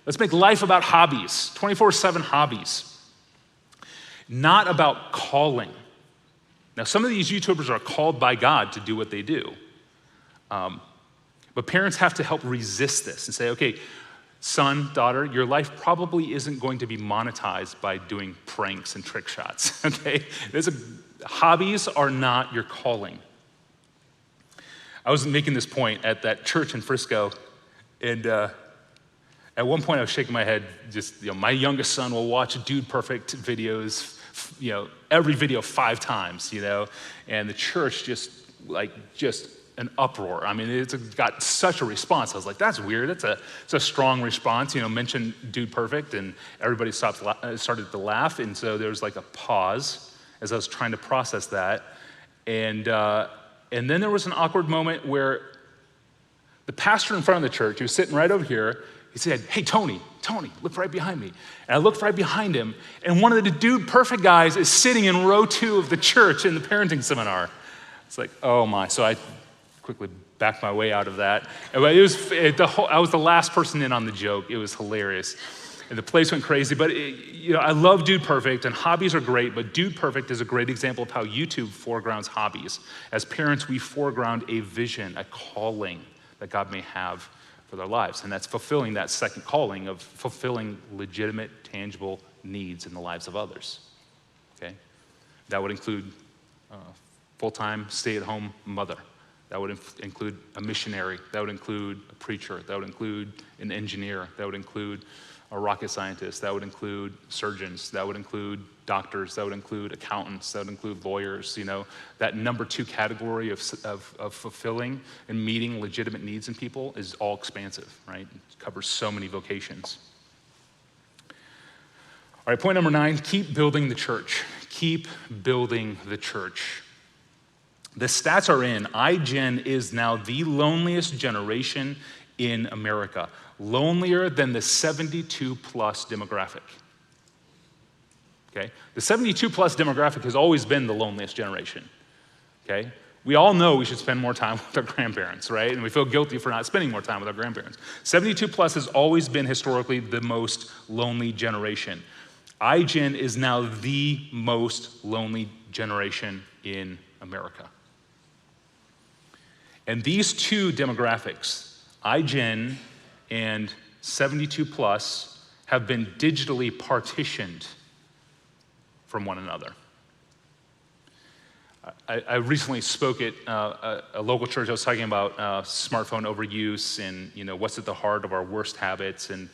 Let's make life about hobbies, 24/7 hobbies, not about calling. Now, some of these YouTubers are called by God to do what they do. But parents have to help resist this and say, okay, son, daughter, your life probably isn't going to be monetized by doing pranks and trick shots, okay? Hobbies are not your calling. I was making this point at that church in Frisco, and at one point I was shaking my head, my youngest son will watch Dude Perfect videos, every video 5 times, and the church just an uproar. I mean, it's got such a response. I was like, that's weird. It's a strong response. Mention Dude Perfect, and everybody started to laugh, and so there was like a pause as I was trying to process that, and then there was an awkward moment where the pastor in front of the church, he was sitting right over here, he said, hey, Tony, look right behind me. And I looked right behind him, and one of the Dude Perfect guys is sitting in row 2 of the church in the parenting seminar. It's like, oh my. So I quickly backed my way out of that. I was the last person in on the joke. It was hilarious. And the place went crazy. But I love Dude Perfect, and hobbies are great, but Dude Perfect is a great example of how YouTube foregrounds hobbies. As parents, we foreground a vision, a calling that God may have for their lives. And that's fulfilling that second calling of fulfilling legitimate, tangible needs in the lives of others. Okay? That would include full-time, stay-at-home mother. That would include a missionary. That would include a preacher. That would include an engineer. That would include a rocket scientist. That would include surgeons. That would include doctors. That would include accountants. That would include lawyers. That number 2 category of fulfilling and meeting legitimate needs in people is all expansive, right? It covers so many vocations. All right, point number 9, keep building the church. Keep building the church. The stats are in. iGen is now the loneliest generation in America, lonelier than the 72 plus demographic. Okay? The 72 plus demographic has always been the loneliest generation. Okay? We all know we should spend more time with our grandparents, right? And we feel guilty for not spending more time with our grandparents. 72 plus has always been historically the most lonely generation. iGen is now the most lonely generation in America. And these two demographics, iGen and 72 plus, have been digitally partitioned from one another. I recently spoke at a local church. I was talking about smartphone overuse and what's at the heart of our worst habits. And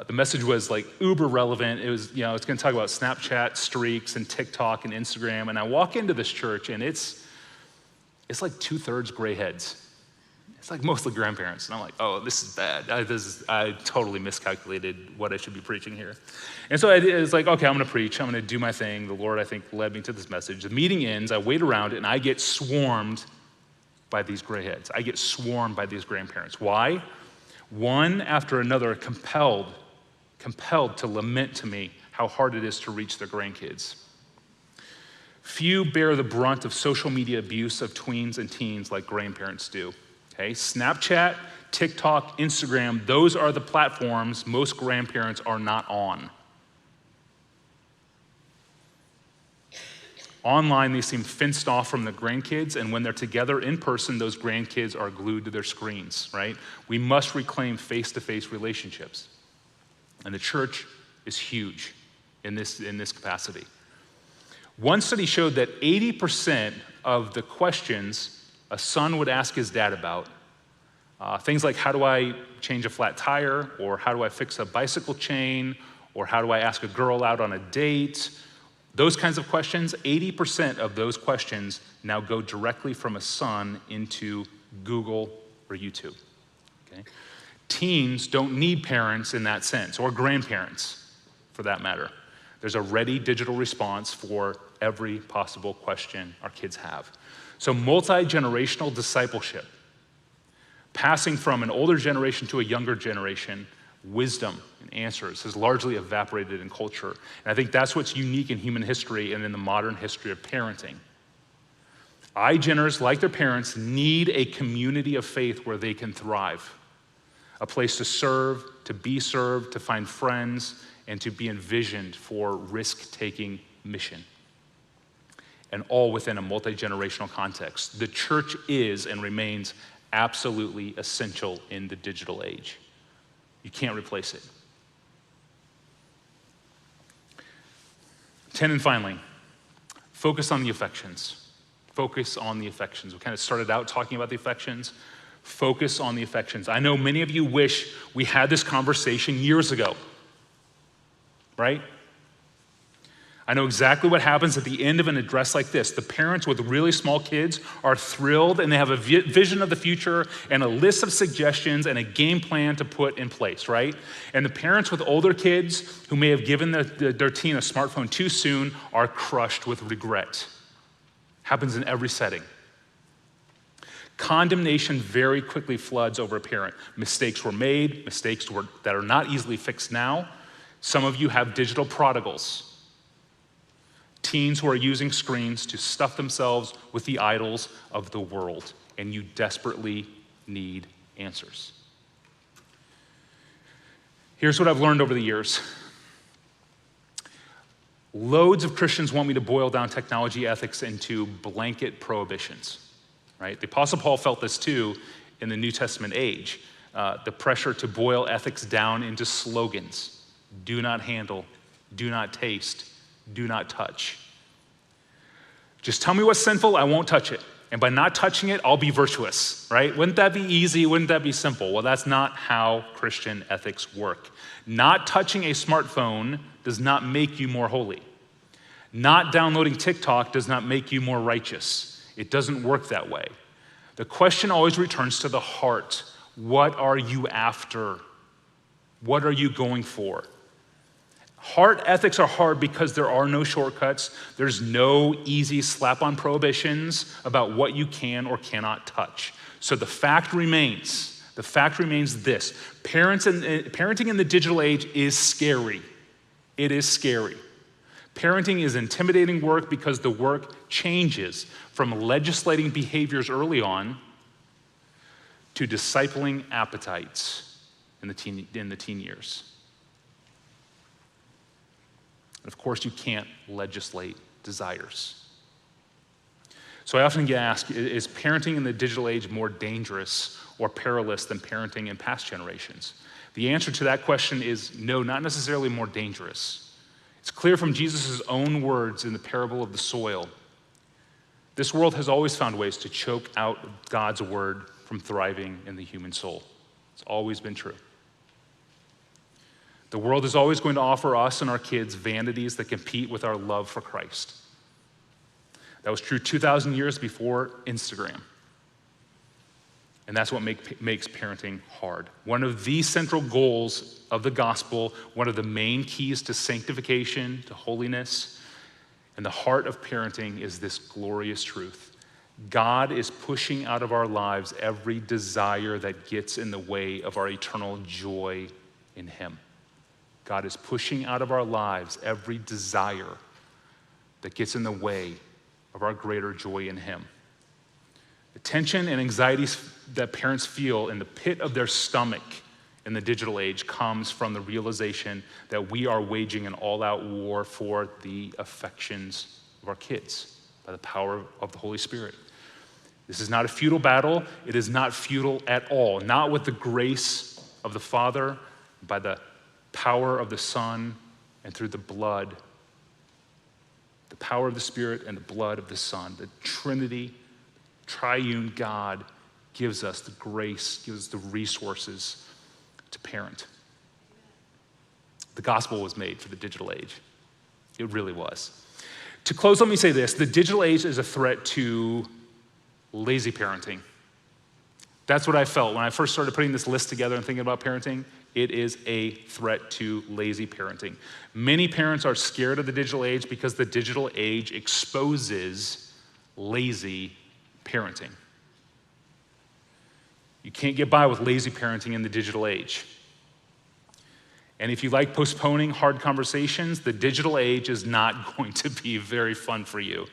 the message was like uber relevant. It was it's going to talk about Snapchat, streaks, and TikTok and Instagram. And I walk into this church and it's like 2/3 gray heads. It's like mostly grandparents. And I'm like, oh, this is bad. I totally miscalculated what I should be preaching here. And so it's like, okay, I'm going to preach. I'm going to do my thing. The Lord, I think, led me to this message. The meeting ends. I wait around, and I get swarmed by these gray heads. I get swarmed by these grandparents. Why? One after another compelled to lament to me how hard it is to reach their grandkids. Few bear the brunt of social media abuse of tweens and teens like grandparents do. Okay, Snapchat, TikTok, Instagram, those are the platforms most grandparents are not on. Online, they seem fenced off from the grandkids, and when they're together in person, those grandkids are glued to their screens, right? We must reclaim face-to-face relationships. And the church is huge in this capacity. One study showed that 80% of the questions a son would ask his dad about, things like how do I change a flat tire, or how do I fix a bicycle chain, or how do I ask a girl out on a date, those kinds of questions, 80% of those questions now go directly from a son into Google or YouTube. Okay? Teens don't need parents in that sense, or grandparents for that matter. There's a ready digital response for every possible question our kids have. So multi-generational discipleship, passing from an older generation to a younger generation, wisdom and answers has largely evaporated in culture. And I think that's what's unique in human history and in the modern history of parenting. iGeners, like their parents, need a community of faith where they can thrive, a place to serve, to be served, to find friends, and to be envisioned for risk-taking mission. And all within a multi-generational context. The church is and remains absolutely essential in the digital age. You can't replace it. 10, and finally, focus on the affections. Focus on the affections. We kind of started out talking about the affections. Focus on the affections. I know many of you wish we had this conversation years ago, right? I know exactly what happens at the end of an address like this. The parents with really small kids are thrilled, and they have a vision of the future and a list of suggestions and a game plan to put in place, right? And the parents with older kids who may have given their teen a smartphone too soon are crushed with regret. Happens in every setting. Condemnation very quickly floods over a parent. Mistakes were made, that are not easily fixed now. Some of you have digital prodigals. Teens who are using screens to stuff themselves with the idols of the world, and you desperately need answers. Here's what I've learned over the years. Loads of Christians want me to boil down technology ethics into blanket prohibitions, right? The Apostle Paul felt this too in the New Testament age. The pressure to boil ethics down into slogans. Do not handle, do not taste, do not touch. Just tell me what's sinful, I won't touch it. And by not touching it, I'll be virtuous, right? Wouldn't that be easy? Wouldn't that be simple? Well, that's not how Christian ethics work. Not touching a smartphone does not make you more holy. Not downloading TikTok does not make you more righteous. It doesn't work that way. The question always returns to the heart. What are you after? What are you going for? Heart ethics are hard because there are no shortcuts. There's no easy slap-on prohibitions about what you can or cannot touch. So the fact remains this: parenting in the digital age is scary. It is scary. Parenting is intimidating work because the work changes from legislating behaviors early on to discipling appetites in the teen years. And of course, you can't legislate desires. So I often get asked, is parenting in the digital age more dangerous or perilous than parenting in past generations? The answer to that question is no, not necessarily more dangerous. It's clear from Jesus' own words in the parable of the soil. This world has always found ways to choke out God's word from thriving in the human soul. It's always been true. The world is always going to offer us and our kids vanities that compete with our love for Christ. That was true 2,000 years before Instagram. And that's what makes parenting hard. One of the central goals of the gospel, one of the main keys to sanctification, to holiness, and the heart of parenting is this glorious truth. God is pushing out of our lives every desire that gets in the way of our eternal joy in Him. God is pushing out of our lives every desire that gets in the way of our greater joy in Him. The tension and anxieties that parents feel in the pit of their stomach in the digital age comes from the realization that we are waging an all-out war for the affections of our kids by the power of the Holy Spirit. This is not a futile battle. It is not futile at all, not with the grace of the Father, by the power of the Son, and through the blood, the power of the Spirit and the blood of the Son. The Trinity, triune God gives us the grace, gives us the resources to parent. The gospel was made for the digital age. It really was. To close, let me say this. The digital age is a threat to lazy parenting. That's what I felt when I first started putting this list together and thinking about parenting. It is a threat to lazy parenting. Many parents are scared of the digital age because the digital age exposes lazy parenting. You can't get by with lazy parenting in the digital age. And if you like postponing hard conversations, the digital age is not going to be very fun for you.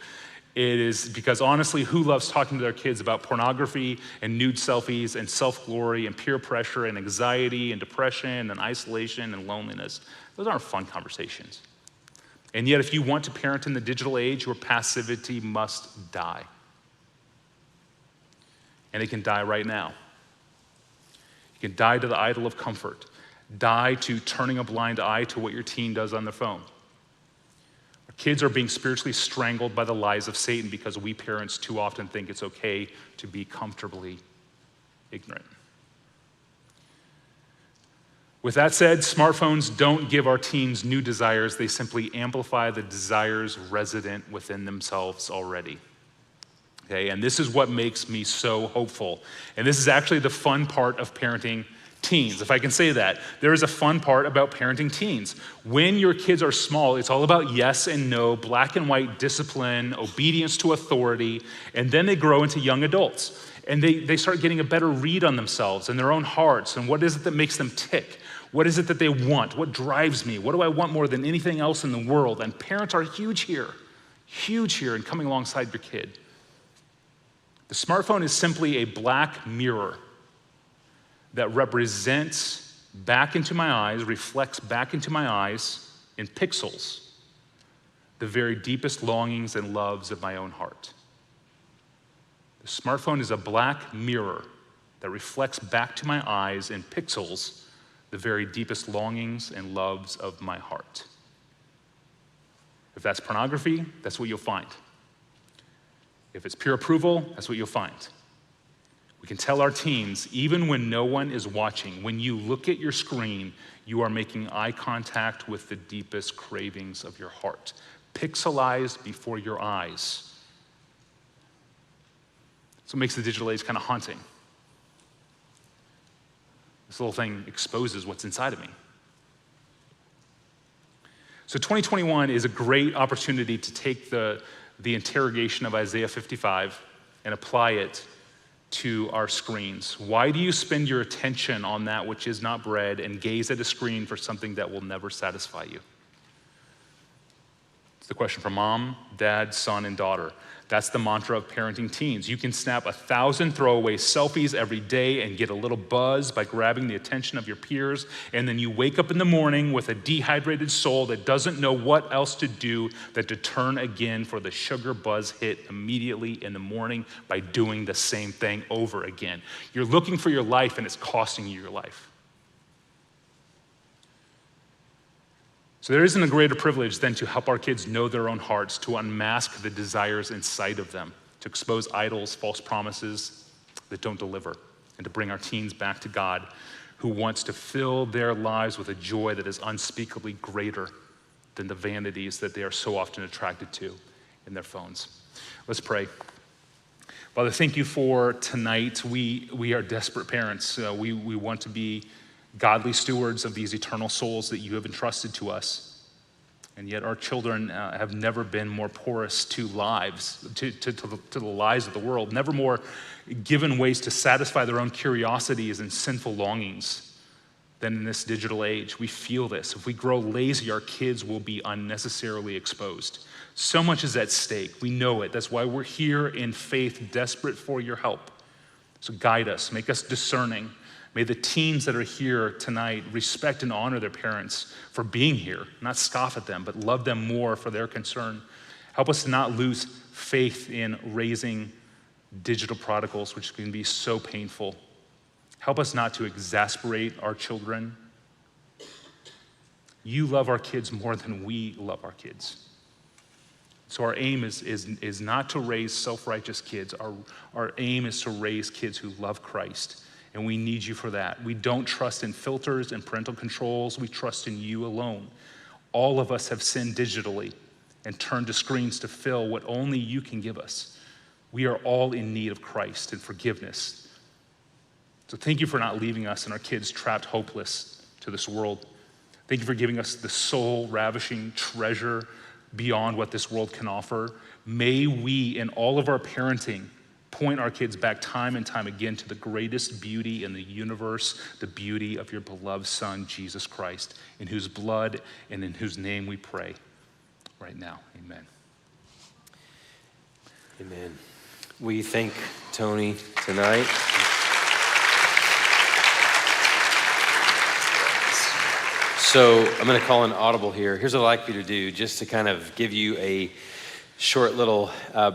It is because honestly, who loves talking to their kids about pornography and nude selfies and self-glory and peer pressure and anxiety and depression and isolation and loneliness? Those aren't fun conversations. And yet, if you want to parent in the digital age, your passivity must die. And it can die right now. You can die to the idol of comfort. Die to turning a blind eye to what your teen does on their phone. Our kids are being spiritually strangled by the lies of Satan because we parents too often think it's okay to be comfortably ignorant. With that said, smartphones don't give our teens new desires. They simply amplify the desires resident within themselves already. Okay, and this is what makes me so hopeful. And this is actually the fun part of parenting teens, if I can say that. There is a fun part about parenting teens. When your kids are small, it's all about yes and no, black and white discipline, obedience to authority, and then they grow into young adults. And they start getting a better read on themselves and their own hearts, and what is it that makes them tick? What is it that they want? What drives me? What do I want more than anything else in the world? And parents are huge here in coming alongside your kid. The smartphone is simply a black mirror that represents back into my eyes, reflects back into my eyes in pixels, the very deepest longings and loves of my own heart. The smartphone is a black mirror that reflects back to my eyes in pixels the very deepest longings and loves of my heart. If that's pornography, that's what you'll find. If it's peer approval, that's what you'll find. We can tell our teens, even when no one is watching, when you look at your screen, you are making eye contact with the deepest cravings of your heart, pixelized before your eyes. That's what makes the digital age kind of haunting. This little thing exposes what's inside of me. So 2021 is a great opportunity to take the interrogation of Isaiah 55 and apply it to our screens. Why do you spend your attention on that which is not bread and gaze at a screen for something that will never satisfy you? It's the question for mom, dad, son, and daughter. That's the mantra of parenting teens. You can snap 1,000 throwaway selfies every day and get a little buzz by grabbing the attention of your peers, and then you wake up in the morning with a dehydrated soul that doesn't know what else to do than to turn again for the sugar buzz hit immediately in the morning by doing the same thing over again. You're looking for your life, and it's costing you your life. So there isn't a greater privilege than to help our kids know their own hearts, to unmask the desires inside of them, to expose idols, false promises that don't deliver, and to bring our teens back to God, who wants to fill their lives with a joy that is unspeakably greater than the vanities that they are so often attracted to in their phones. Let's pray. Father, thank you for tonight. We are desperate parents. We want to be godly stewards of these eternal souls that you have entrusted to us. And yet our children have never been more porous to lives, to the lies of the world, never more given ways to satisfy their own curiosities and sinful longings than in this digital age. We feel this. If we grow lazy, our kids will be unnecessarily exposed. So much is at stake. We know it. That's why we're here in faith, desperate for your help. So guide us, make us discerning. May the teens that are here tonight respect and honor their parents for being here, not scoff at them, but love them more for their concern. Help us to not lose faith in raising digital prodigals, which can be so painful. Help us not to exasperate our children. You love our kids more than we love our kids. So our aim is not to raise self-righteous kids. Our aim is to raise kids who love Christ. And we need you for that. We don't trust in filters and parental controls. We trust in you alone. All of us have sinned digitally and turned to screens to fill what only you can give us. We are all in need of Christ and forgiveness. So thank you for not leaving us and our kids trapped hopeless to this world. Thank you for giving us the soul-ravishing treasure beyond what this world can offer. May we, in all of our parenting, point our kids back time and time again to the greatest beauty in the universe, the beauty of your beloved Son, Jesus Christ, in whose blood and in whose name we pray right now. Amen. Amen. We thank Tony tonight. So I'm going to call an audible here. Here's what I'd like you to do, just to kind of give you a short little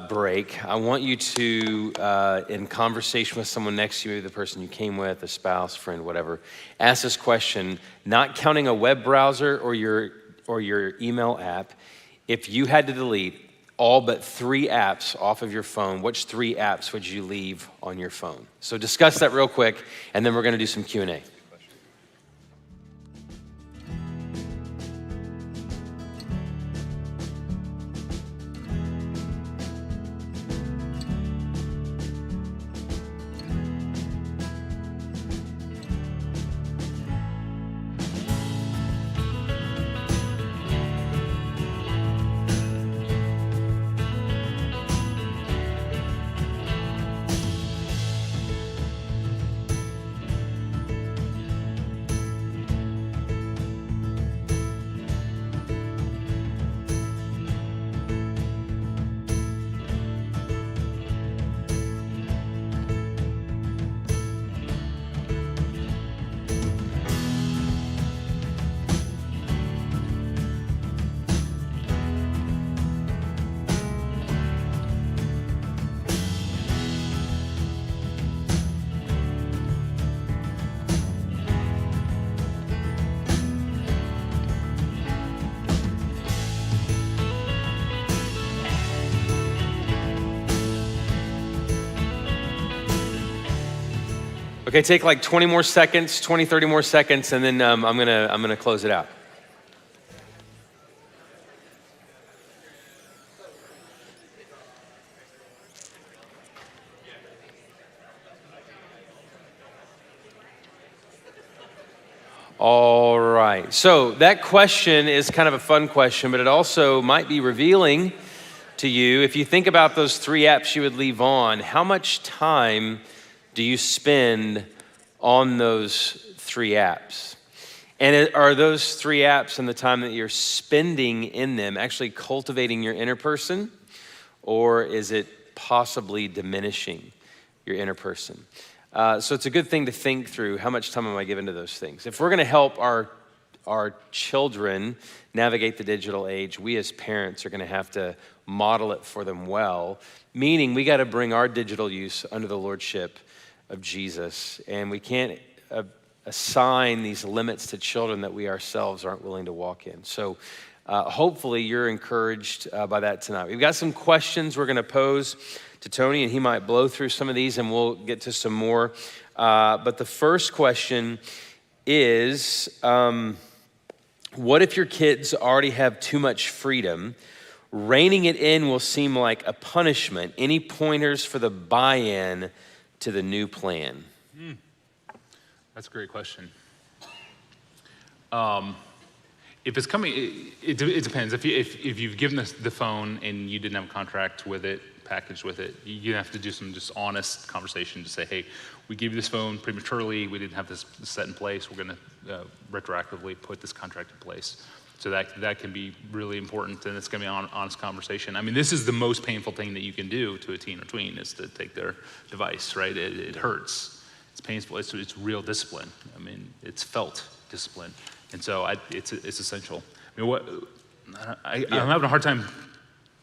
break. I want you to, in conversation with someone next to you, the person you came with, a spouse, friend, whatever, ask this question, not counting a web browser or your email app. If you had to delete all but 3 apps off of your phone, which 3 apps would you leave on your phone? So discuss that real quick, and then we're going to do some Q&A. Okay, take like 20 more seconds, 20, 30 more seconds, and then I'm gonna close it out. All right. So that question is kind of a fun question, but it also might be revealing to you. If you think about those 3 apps you would leave on, how much time do you spend on those 3 apps? And are those 3 apps and the time that you're spending in them actually cultivating your inner person, or is it possibly diminishing your inner person? So it's a good thing to think through, how much time am I giving to those things? If we're gonna help our children navigate the digital age, we as parents are gonna have to model it for them well, meaning we gotta bring our digital use under the lordship of Jesus. And we can't assign these limits to children that we ourselves aren't willing to walk in. So hopefully you're encouraged by that tonight. We've got some questions we're gonna pose to Tony, and he might blow through some of these and we'll get to some more. But the first question is, what if your kids already have too much freedom? Reining it in will seem like a punishment. Any pointers for the buy-in to the new plan? That's a great question. If it's coming, it depends. If you've given the phone and you didn't have a contract with it, packaged with it, you have to do some just honest conversation to say, hey, we gave you this phone prematurely, we didn't have this set in place, we're gonna retroactively put this contract in place. So that can be really important, and it's gonna be an honest conversation. I mean, this is the most painful thing that you can do to a teen or tween, is to take their device, right? It hurts, it's painful, it's real discipline. I mean, it's felt discipline. And so it's essential. I mean, I'm having a hard time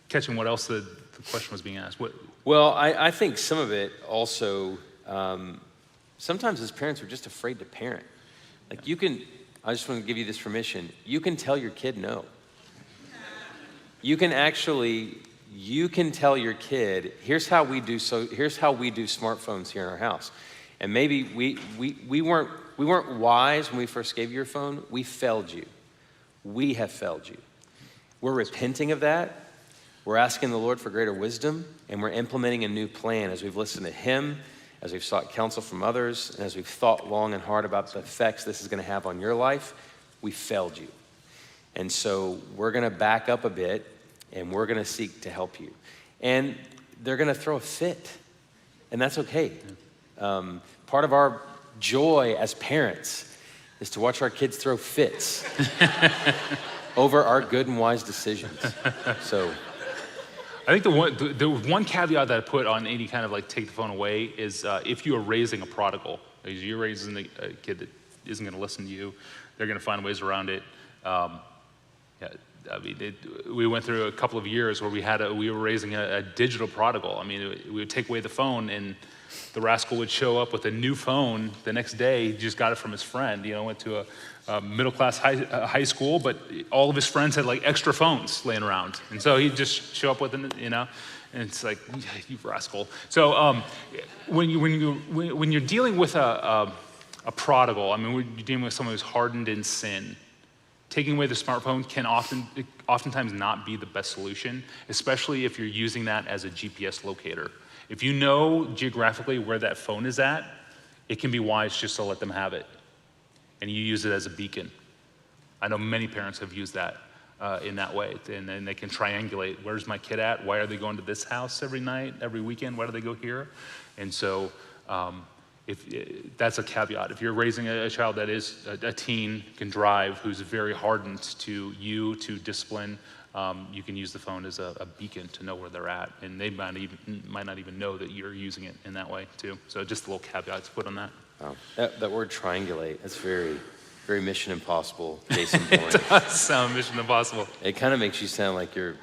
catching what else the question was being asked. Well, I think some of it also, sometimes as parents we're just afraid to parent. Like I just want to give you this permission. You can tell your kid no. You can tell your kid, here's how we do smartphones here in our house. And maybe we weren't wise when we first gave you your phone. We failed you. We have failed you. We're repenting of that. We're asking the Lord for greater wisdom, and we're implementing a new plan as we've listened to Him, as we've sought counsel from others, and as we've thought long and hard about the effects this is going to have on your life. We failed you. And so we're going to back up a bit, and we're going to seek to help you. And they're going to throw a fit, and that's okay. Part of our joy as parents is to watch our kids throw fits over our good and wise decisions. So I think the one caveat that I put on any kind of like take the phone away is if you are raising a prodigal, if you're raising a kid that isn't going to listen to you, they're going to find ways around it. We went through a couple of years where we were raising a digital prodigal. I mean, we would take away the phone, and the rascal would show up with a new phone the next day. He just got it from his friend. Went to a middle-class high school, but all of his friends had like extra phones laying around, and so he'd just show up with it, and it's like, you rascal. So when you're dealing with a prodigal, I mean, we're dealing with someone who's hardened in sin. Taking away the smartphone can oftentimes not be the best solution, especially if you're using that as a GPS locator. If you know geographically where that phone is at, it can be wise just to let them have it, and you use it as a beacon. I know many parents have used that in that way, and then they can triangulate, where's my kid at? Why are they going to this house every night, every weekend? Why do they go here? And so that's a caveat. If you're raising a child that is a teen, can drive, who's very hardened to discipline, you can use the phone as a beacon to know where they're at, and they might not even know that you're using it in that way too. So just a little caveat to put on that. Wow. That word triangulate, that's very, very Mission Impossible, Jason Bourne. It does sound Mission Impossible. It kind of makes you sound like you're,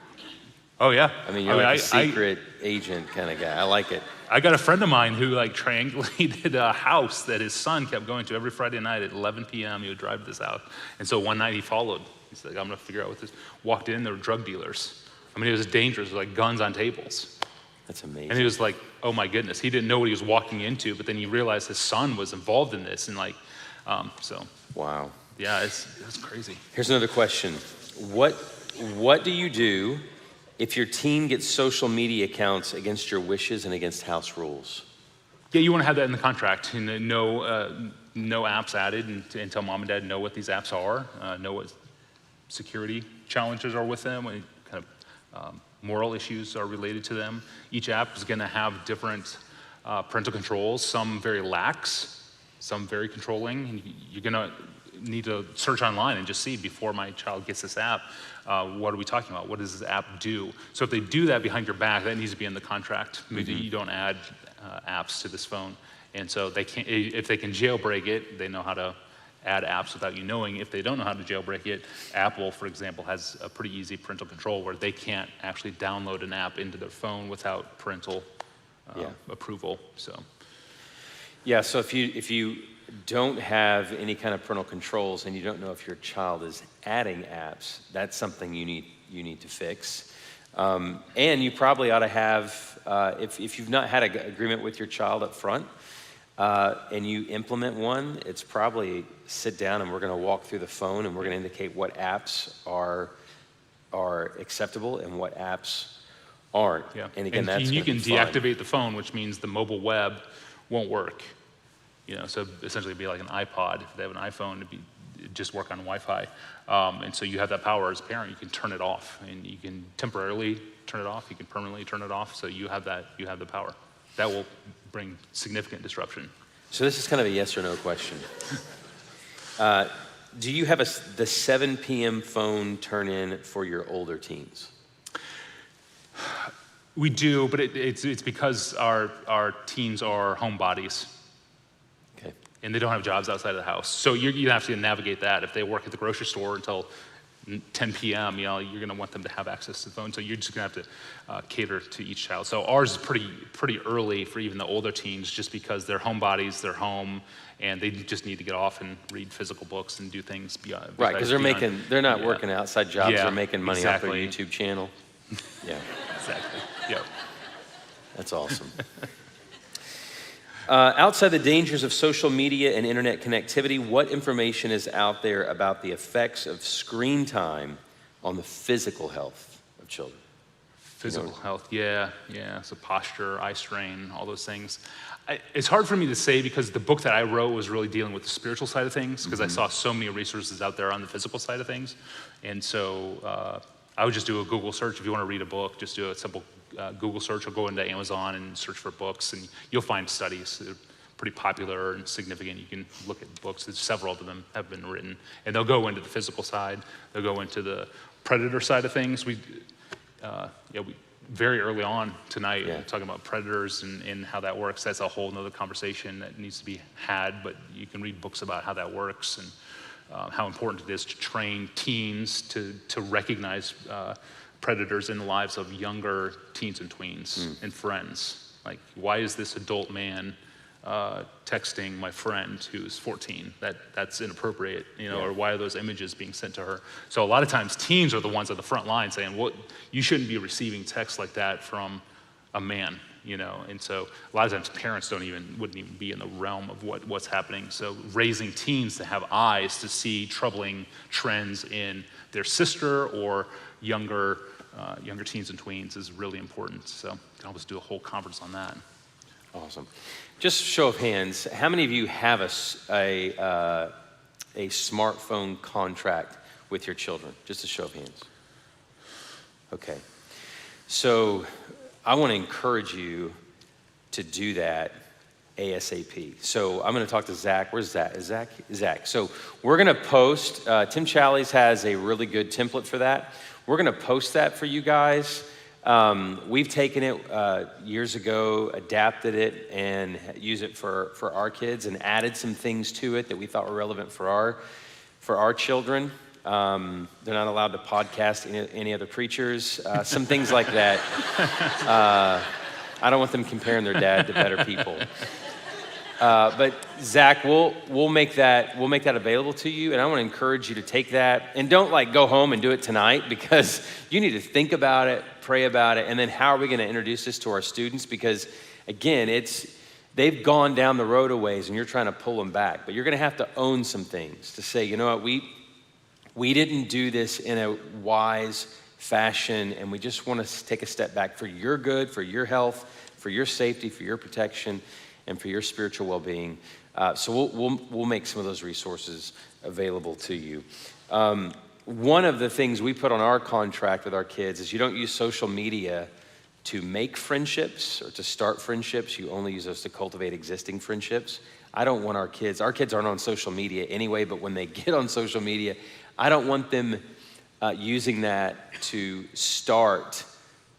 oh yeah. I mean, you're like a secret agent kind of guy. I like it. I got a friend of mine who like triangulated a house that his son kept going to every Friday night at 11 p.m. He would drive to this house. And so one night he followed. He's like, I'm gonna figure out what this. Walked in, there were drug dealers. I mean, it was dangerous, like guns on tables. That's amazing. And he was like, oh my goodness. He didn't know what he was walking into, but then he realized his son was involved in this, and like, so. Wow. Yeah, it's crazy. Here's another question. What do you do if your teen gets social media accounts against your wishes and against house rules? Yeah, you want to have that in the contract, and no apps added until mom and dad know what these apps are, know what security challenges are with them, what kind of moral issues are related to them. Each app is going to have different parental controls, some very lax, some very controlling. And you're going to need to search online and just see, before my child gets this app, what are we talking about? What does this app do? So if they do that behind your back, that needs to be in the contract. Maybe you don't add apps to this phone. And so they can, if they can jailbreak it, they know how to add apps without you knowing. If they don't know how to jailbreak it, Apple, for example, has a pretty easy parental control where they can't actually download an app into their phone without parental approval. So if you don't have any kind of parental controls and you don't know if your child is adding apps, that's something you need to fix. And you probably ought to have, if you've not had an agreement with your child up front, and you implement one, it's probably sit down and we're going to walk through the phone and we're going to indicate what apps are acceptable and what apps aren't. Yeah. And again, that's you can fun. deactivate the phone, which means the mobile web won't work. So essentially it'd be like an iPod. If they have an iPhone, it'd just work on Wi-Fi. And so you have that power as a parent. You can turn it off, and you can temporarily turn it off. You can permanently turn it off. So you have the power. That will bring significant disruption. So this is kind of a yes or no question. Do you have the 7 p.m. phone turn in for your older teens? We do, but it's because our teens are homebodies. Okay. And they don't have jobs outside of the house. So you have to navigate that. If they work at the grocery store until 10 p.m., you're going to want them to have access to the phone. So you're just going to have to cater to each child. So ours is pretty early for even the older teens, just because they're homebodies, they're home, and they just need to get off and read physical books and do things beyond. Right, because they're not working outside jobs. Yeah, they're making money off their exactly. YouTube channel. Yeah. Exactly. Yep. That's awesome. Outside the dangers of social media and internet connectivity, what information is out there about the effects of screen time on the physical health of children? Physical health, yeah. So posture, eye strain, all those things. It's hard for me to say because the book that I wrote was really dealing with the spiritual side of things, because I saw so many resources out there on the physical side of things. And so I would just do a Google search. If you want to read a book, just do a simple Google search, or go into Amazon and search for books, and you'll find studies that are pretty popular and significant. You can look at books. There's several of them have been written, and they'll go into the physical side. They'll go into the predator side of things. We very early on tonight, talking about predators and how that works. That's a whole nother conversation that needs to be had, but you can read books about how that works and how important it is to train teens to recognize predators in the lives of younger teens and tweens and friends. Like, why is this adult man texting my friend who's 14? That's inappropriate, or why are those images being sent to her? So a lot of times teens are the ones at the front line saying, well, you shouldn't be receiving texts like that from a man, and so a lot of times parents wouldn't even be in the realm of what's happening. So raising teens to have eyes to see troubling trends in their sister or younger teens and tweens is really important. So you can always do a whole conference on that. Awesome. Just show of hands, how many of you have a smartphone contract with your children? Just a show of hands. Okay. So I want to encourage you to do that ASAP. So I'm going to talk to Zach. Where's Zach? Zach. So we're going to post, Tim Challies has a really good template for that. We're going to post that for you guys. We've taken it years ago, adapted it, and used it for our kids, and added some things to it that we thought were relevant for our children. They're not allowed to podcast any other preachers, some things like that. I don't want them comparing their dad to better people. But Zach, we'll make that available to you, and I want to encourage you to take that, and don't go home and do it tonight, because you need to think about it, pray about it, and then how are we going to introduce this to our students? Because again, they've gone down the road a ways, and you're trying to pull them back, but you're going to have to own some things to say, you know what, we didn't do this in a wise fashion, and we just want to take a step back for your good, for your health, for your safety, for your protection, and for your spiritual well-being. So we'll make some of those resources available to you. One of the things we put on our contract with our kids is you don't use social media to make friendships or to start friendships. You only use those to cultivate existing friendships. I don't want our kids aren't on social media anyway, but when they get on social media, I don't want them using that to start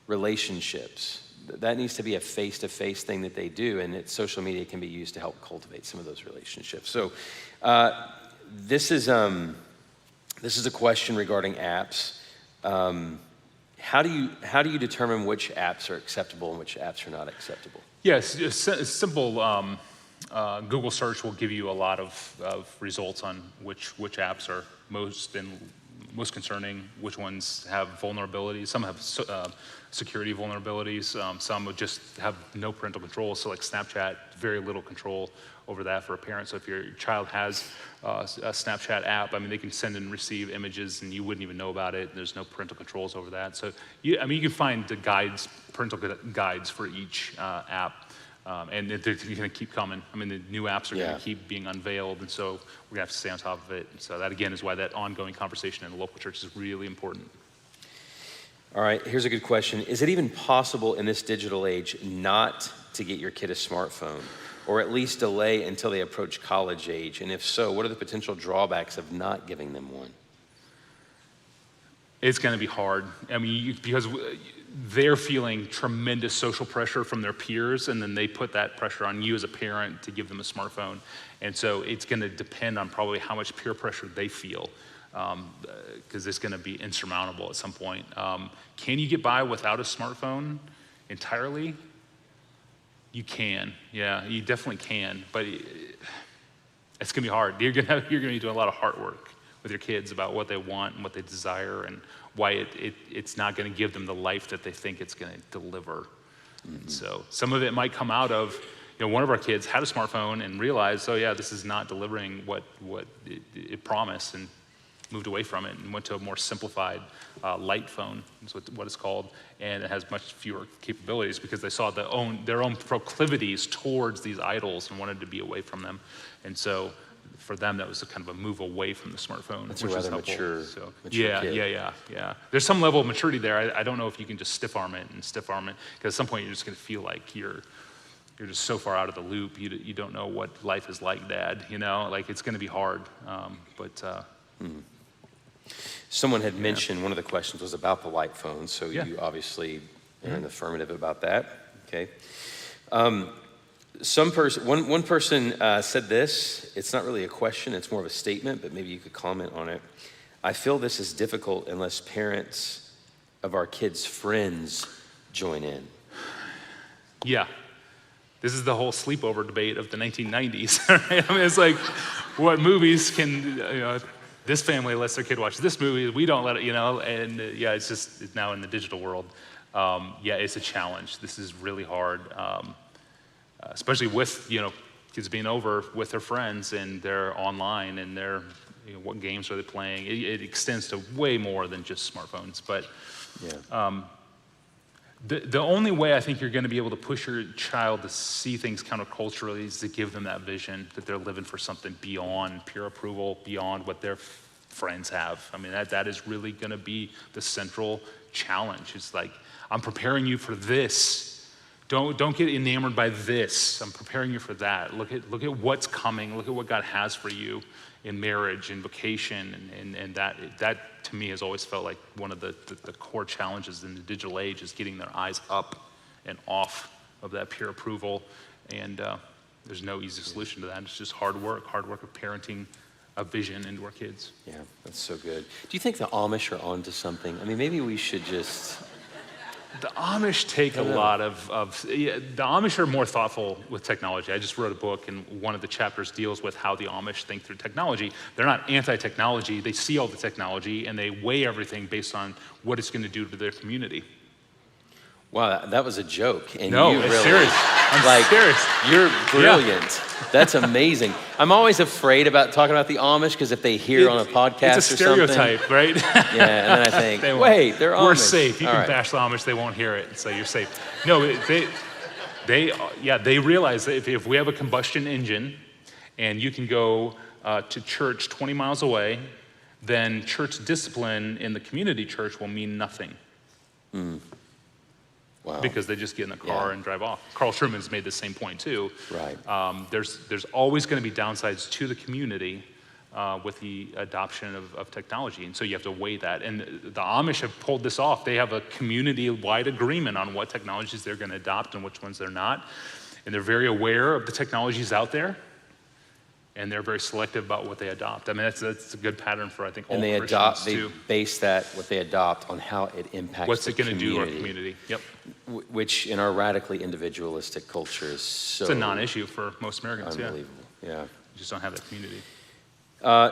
relationships. That needs to be a face-to-face thing that they do, and social media can be used to help cultivate some of those relationships. So this is a question regarding apps. How do you determine which apps are acceptable and which apps are not acceptable? Yes, simple. Google search will give you a lot of results on which apps are most concerning, which ones have vulnerabilities. Some have security vulnerabilities. Some would just have no parental control. So like Snapchat, very little control over that for a parent. So if your child has a Snapchat app, I mean, they can send and receive images and you wouldn't even know about it. There's no parental controls over that. So you can find the parental guides for each app. And they're going to keep coming. I mean, the new apps are going to keep being unveiled, and so we're going to have to stay on top of it. And so that, again, is why that ongoing conversation in the local church is really important. All right, here's a good question. Is it even possible in this digital age not to get your kid a smartphone, or at least delay until they approach college age? And if so, what are the potential drawbacks of not giving them one? It's going to be hard. I mean, because they're feeling tremendous social pressure from their peers, and then they put that pressure on you as a parent to give them a smartphone. And so it's going to depend on probably how much peer pressure they feel, because it's going to be insurmountable at some point. Can you get by without a smartphone entirely? You can, yeah, you definitely can, but it's going to be hard. You're going to be doing a lot of hard work with your kids about what they want and what they desire and why it's not going to give them the life that they think it's going to deliver. Mm-hmm. So some of it might come out of, one of our kids had a smartphone and realized, oh yeah, this is not delivering what it promised, and moved away from it and went to a more simplified light phone, is what it's called, and it has much fewer capabilities because they saw their own proclivities towards these idols and wanted to be away from them. And so for them, that was a kind of a move away from the smartphone. That's which a rather is helpful. mature Yeah. There's some level of maturity there. I don't know if you can just stiff arm it, because at some point you're just going to feel like you're just so far out of the loop. You don't know what life is like, Dad. Like it's going to be hard. Someone had mentioned one of the questions was about the light phone, so you obviously are in the affirmative about that. Okay. One person said this. It's not really a question, it's more of a statement, but maybe you could comment on it. I feel this is difficult unless parents of our kids' friends join in. Yeah. This is the whole sleepover debate of the 1990s. Right? I mean, it's like, what movies can, this family lets their kid watch this movie, we don't let it, and it's now in the digital world. It's a challenge. This is really hard. Especially with kids being over with their friends and they're online and they're what games are they playing? It extends to way more than just smartphones. But the only way I think you're going to be able to push your child to see things counterculturally is to give them that vision that they're living for something beyond peer approval, beyond what their friends have. I mean, that is really going to be the central challenge. It's like, I'm preparing you for this. Don't get enamored by this. I'm preparing you for that. Look at what's coming. Look at what God has for you in marriage and vocation, and that to me has always felt like one of the core challenges in the digital age is getting their eyes up and off of that peer approval. And there's no easy solution to that. It's just hard work of parenting a vision into our kids. Yeah, that's so good. Do you think the Amish are onto something? I mean, maybe we should just. The Amish take a lot of the Amish are more thoughtful with technology. I just wrote a book, and one of the chapters deals with how the Amish think through technology. They're not anti-technology. They see all the technology, and they weigh everything based on what it's going to do to their community. Wow, that was a joke. And no, you it's really, serious. I'm serious. You're brilliant. Yeah. That's amazing. I'm always afraid about talking about the Amish because if they hear on a podcast or something. It's a stereotype, right? Yeah, and then I think, wait, they're Amish. We're safe. You can bash the Amish, they won't hear it, so you're safe. No, they realize that if we have a combustion engine and you can go to church 20 miles away, then church discipline in the community church will mean nothing. Wow. Because they just get in the car and drive off. Carl Trueman's made the same point too. Right. There's always going to be downsides to the community with the adoption of technology, and so you have to weigh that. And the Amish have pulled this off. They have a community-wide agreement on what technologies they're going to adopt and which ones they're not, and they're very aware of the technologies out there, and they're very selective about what they adopt. I mean, that's a good pattern for, I think, all Christians too. They base what they adopt on how it impacts What's the it going to do to our community. community? Yep. Which in our radically individualistic culture is so... It's a non-issue for most Americans, unbelievable. Yeah. You just don't have that community.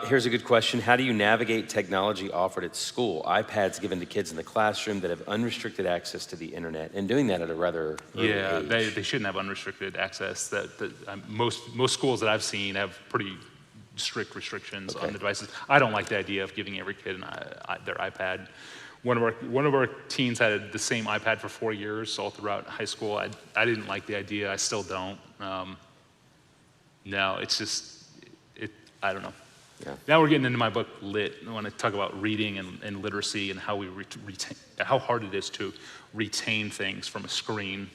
Here's a good question. How do you navigate technology offered at school? iPads given to kids in the classroom that have unrestricted access to the internet, and doing that at a rather early age. They shouldn't have unrestricted access. Most schools that I've seen have pretty strict restrictions on the devices. I don't like the idea of giving every kid their iPad. One of our teens had the same iPad for 4 years all throughout high school. I didn't like the idea. I still don't. No, it's just I don't know. Yeah. Now we're getting into my book, Lit. I want to talk about reading and literacy and how we how hard it is to retain things from a screen.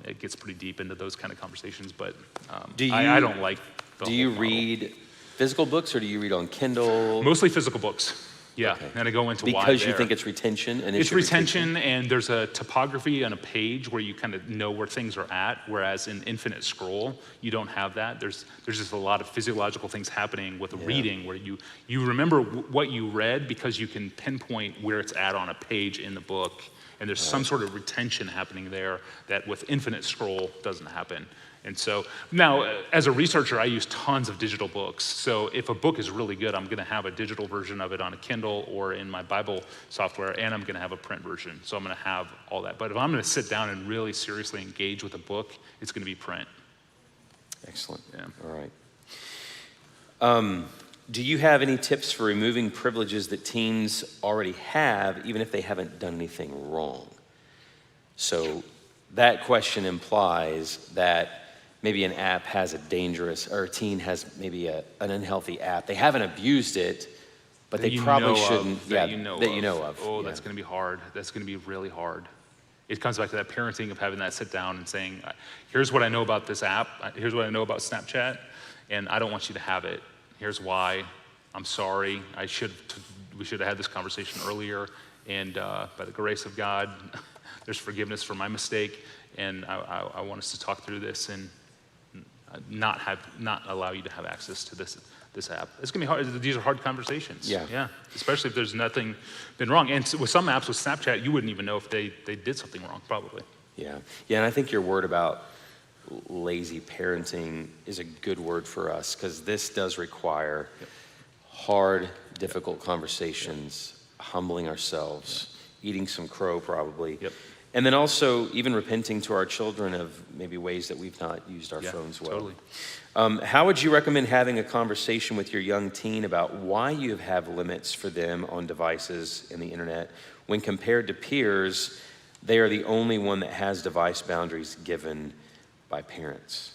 It gets pretty deep into those kind of conversations, but I don't like the Do you whole model. read physical books or do you read on Kindle? Mostly physical books. Yeah, Okay. and I go into why Because you there. think it's retention? And It's retention, and there's a topography on a page where you kind of know where things are at, whereas in infinite scroll, you don't have that. There's just a lot of physiological things happening with reading where you remember what you read because you can pinpoint where it's at on a page in the book, and there's some sort of retention happening there that with infinite scroll doesn't happen. And so now, as a researcher, I use tons of digital books. So if a book is really good, I'm going to have a digital version of it on a Kindle or in my Bible software, and I'm going to have a print version. So I'm going to have all that. But if I'm going to sit down and really seriously engage with a book, it's going to be print. Excellent. Yeah. All right. Do you have any tips for removing privileges that teens already have, even if they haven't done anything wrong? So that question implies that maybe an app has or a teen has maybe an unhealthy app. They haven't abused it, but they probably shouldn't. That you know of. Oh, that's going to be hard. That's going to be really hard. It comes back to that parenting of having that sit down and saying, here's what I know about this app. Here's what I know about Snapchat, and I don't want you to have it. Here's why. I'm sorry. We should have had this conversation earlier, and by the grace of God, there's forgiveness for my mistake, and I want us to talk through this and not allow you to have access to this app. It's gonna be hard. These are hard conversations. Yeah. Especially if there's nothing been wrong. And with some apps, with Snapchat, you wouldn't even know if they did something wrong, probably. Yeah, and I think your word about lazy parenting is a good word for us because this does require hard, difficult conversations, humbling ourselves, eating some crow probably. And then also even repenting to our children of maybe ways that we've not used our phones well. Totally. How would you recommend having a conversation with your young teen about why you have limits for them on devices and the internet when compared to peers, they are the only one that has device boundaries given by parents?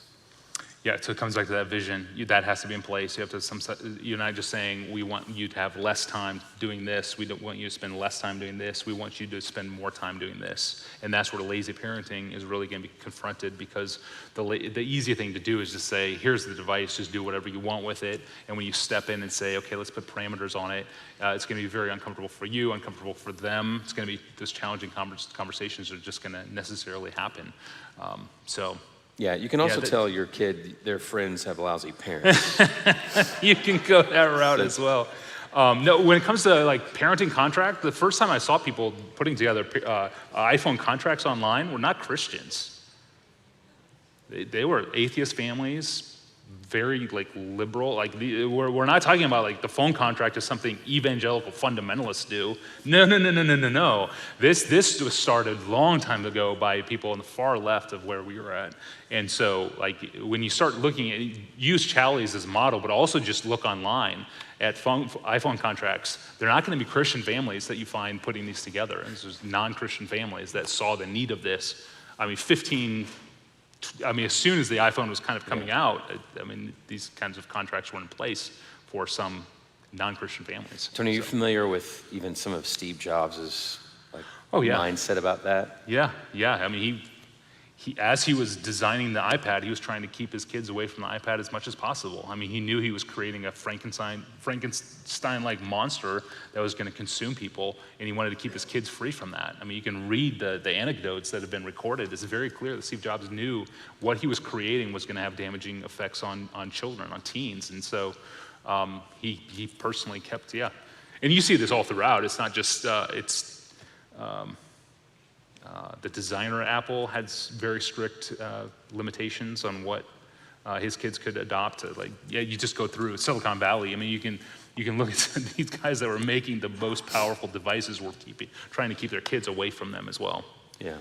Yeah, so it comes back to that vision. That has to be in place. You're not just saying, we want you to have less time doing this. We don't want you to spend less time doing this. We want you to spend more time doing this. And that's where lazy parenting is really going to be confronted because the easy thing to do is just say, here's the device, just do whatever you want with it. And when you step in and say, okay, let's put parameters on it, it's going to be very uncomfortable for you, uncomfortable for them. It's going to be, those challenging conversations are just going to necessarily happen. Yeah, you can also tell your kid their friends have lousy parents. You can go that route as well. No, when it comes to like parenting contract, the first time I saw people putting together iPhone contracts online were not Christians. They were atheist families, very like liberal. Like we're not talking about like the phone contract is something evangelical fundamentalists do. No. This was started a long time ago by people on the far left of where we were at. And so like when you start looking at, use Challies as a model, but also just look online at iPhone contracts. They're not going to be Christian families that you find putting these together. And this is non-Christian families that saw the need of this. I mean, 15 I mean, as soon as the iPhone was kind of coming out, I mean, these kinds of contracts were in place for some non-Christian families. Tony, are you familiar with even some of Steve Jobs' Oh, yeah. mindset about that? Yeah. I mean, he as he was designing the iPad, he was trying to keep his kids away from the iPad as much as possible. I mean, he knew he was creating a Frankenstein-like monster that was going to consume people, and he wanted to keep his kids free from that. I mean, you can read the anecdotes that have been recorded. It's very clear that Steve Jobs knew what he was creating was going to have damaging effects on children, on teens, and so he personally kept, And you see this all throughout. It's not just, the designer at Apple has very strict limitations on what his kids could adopt. You just go through Silicon Valley. I mean, you can look at these guys that were making the most powerful devices were trying to keep their kids away from them as well. Yeah.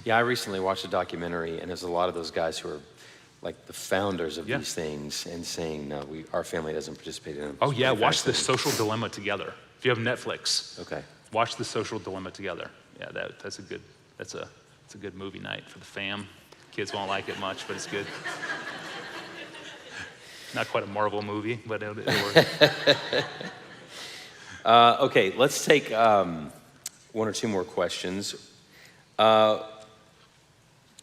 Yeah, I recently watched a documentary, and there's a lot of those guys who are like the founders of these things and saying, no, our family doesn't participate in them. Oh yeah, watch The Social Dilemma together. If you have Netflix, okay, watch The Social Dilemma together. Yeah, that's a good movie night for the fam. Kids won't like it much, but it's good. Not quite a Marvel movie, but it'll work. Okay, let's take one or two more questions.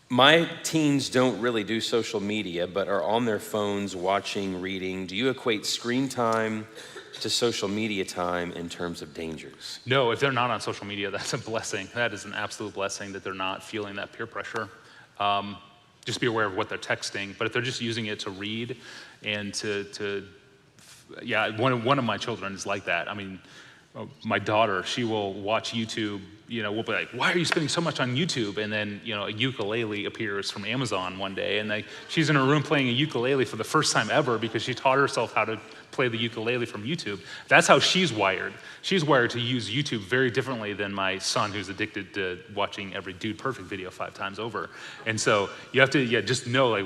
My teens don't really do social media, but are on their phones watching, reading. Do you equate screen time to social media time in terms of dangers? No, if they're not on social media, that's a blessing. That is an absolute blessing that they're not feeling that peer pressure. Just be aware of what they're texting. But if they're just using it to read and one of my children is like that. I mean, my daughter, she will watch YouTube, we'll be like, why are you spending so much on YouTube? And then, a ukulele appears from Amazon one day, and she's in her room playing a ukulele for the first time ever because she taught herself how to play the ukulele from YouTube. That's how she's wired. She's wired to use YouTube very differently than my son, who's addicted to watching every Dude Perfect video 5 times over. And so you have to just know,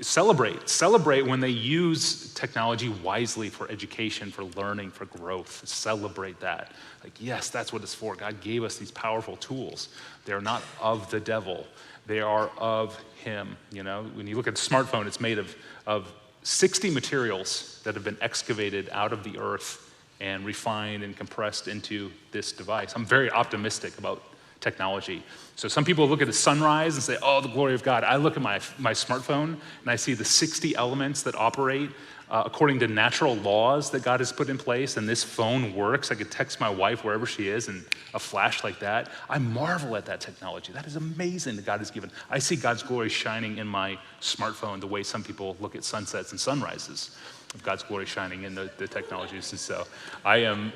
celebrate when they use technology wisely for education, for learning, for growth. Celebrate that. Yes, that's what it's for. God gave us these powerful tools. They're not of the devil. They are of him. When you look at the smartphone, it's made of 60 materials that have been excavated out of the earth and refined and compressed into this device. I'm very optimistic about technology. So some people look at the sunrise and say, oh, the glory of God. I look at my smartphone and I see the 60 elements that operate according to natural laws that God has put in place, and this phone works. I could text my wife wherever she is and a flash like that. I marvel at that technology. That is amazing that God has given. I see God's glory shining in my smartphone the way some people look at sunsets and sunrises, of God's glory shining in the technologies. And so I am,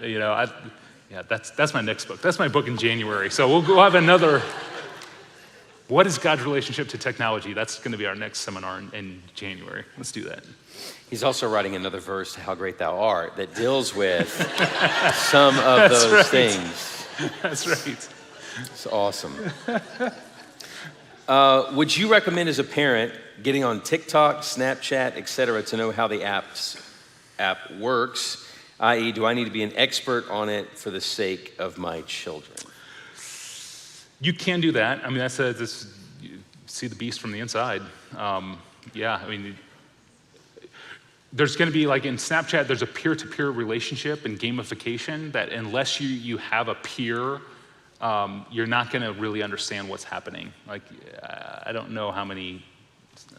that's my next book. That's my book in January. So we'll have another, what is God's relationship to technology? That's going to be our next seminar in January. Let's do that. He's also writing another verse, How Great Thou Art, that deals with some of those things. That's right. It's awesome. Would you recommend as a parent getting on TikTok, Snapchat, etc., to know how the app works? I.e., do I need to be an expert on it for the sake of my children? You can do that. I mean, you see the beast from the inside. There's going to be, like in Snapchat, there's a peer-to-peer relationship and gamification that unless you have a peer, you're not going to really understand what's happening. I don't know how many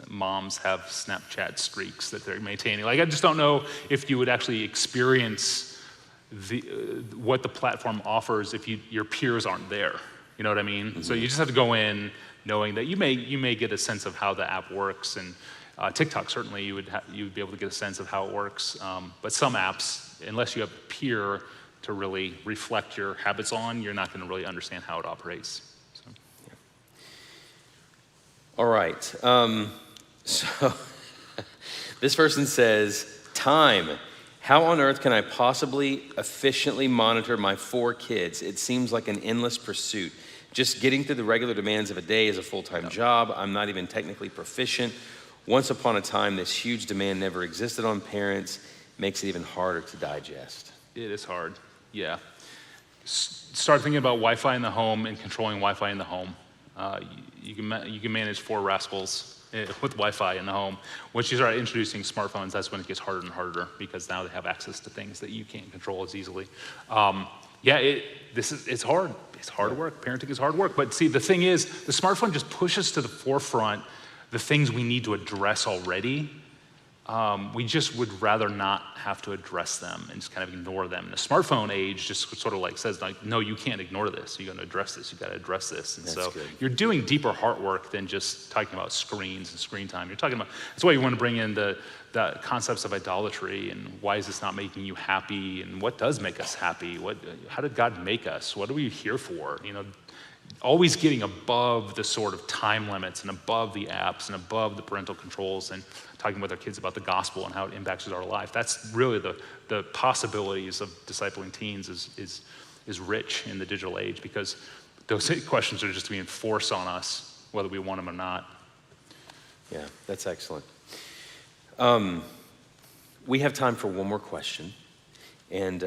moms have Snapchat streaks that they're maintaining. I just don't know if you would actually experience what the platform offers if your peers aren't there. You know what I mean? Mm-hmm. So you just have to go in knowing that you may get a sense of how the app works, and TikTok, certainly you would be able to get a sense of how it works. But some apps, unless you have a peer to really reflect your habits on, you're not going to really understand how it operates. So. Yeah. All right. So this person says, time. How on earth can I possibly efficiently monitor my 4 kids? It seems like an endless pursuit. Just getting through the regular demands of a day is a full-time job. I'm not even technically proficient. Once upon a time, this huge demand never existed on parents. Makes it even harder to digest. It is hard, yeah. Start thinking about Wi-Fi in the home and controlling Wi-Fi in the home. You can manage 4 rascals with Wi-Fi in the home. Once you start introducing smartphones, that's when it gets harder and harder because now they have access to things that you can't control as easily. It's hard. It's hard work. Parenting is hard work. But see, the thing is, the smartphone just pushes to the forefront the things we need to address already. We just would rather not have to address them and just kind of ignore them. The smartphone age just sort of like says, like, no, you can't ignore this. You're going to address this. You got to address this. And That's good. You're doing deeper heart work than just talking about screens and screen time. You're talking about, that's why you want to bring in the concepts of idolatry and why is this not making you happy and what does make us happy? How did God make us? What are we here for? Always getting above the sort of time limits and above the apps and above the parental controls and talking with our kids about the gospel and how it impacts our life. That's really the possibilities of discipling teens is rich in the digital age because those questions are just being forced on us, whether we want them or not. Yeah, that's excellent. We have time for one more question, and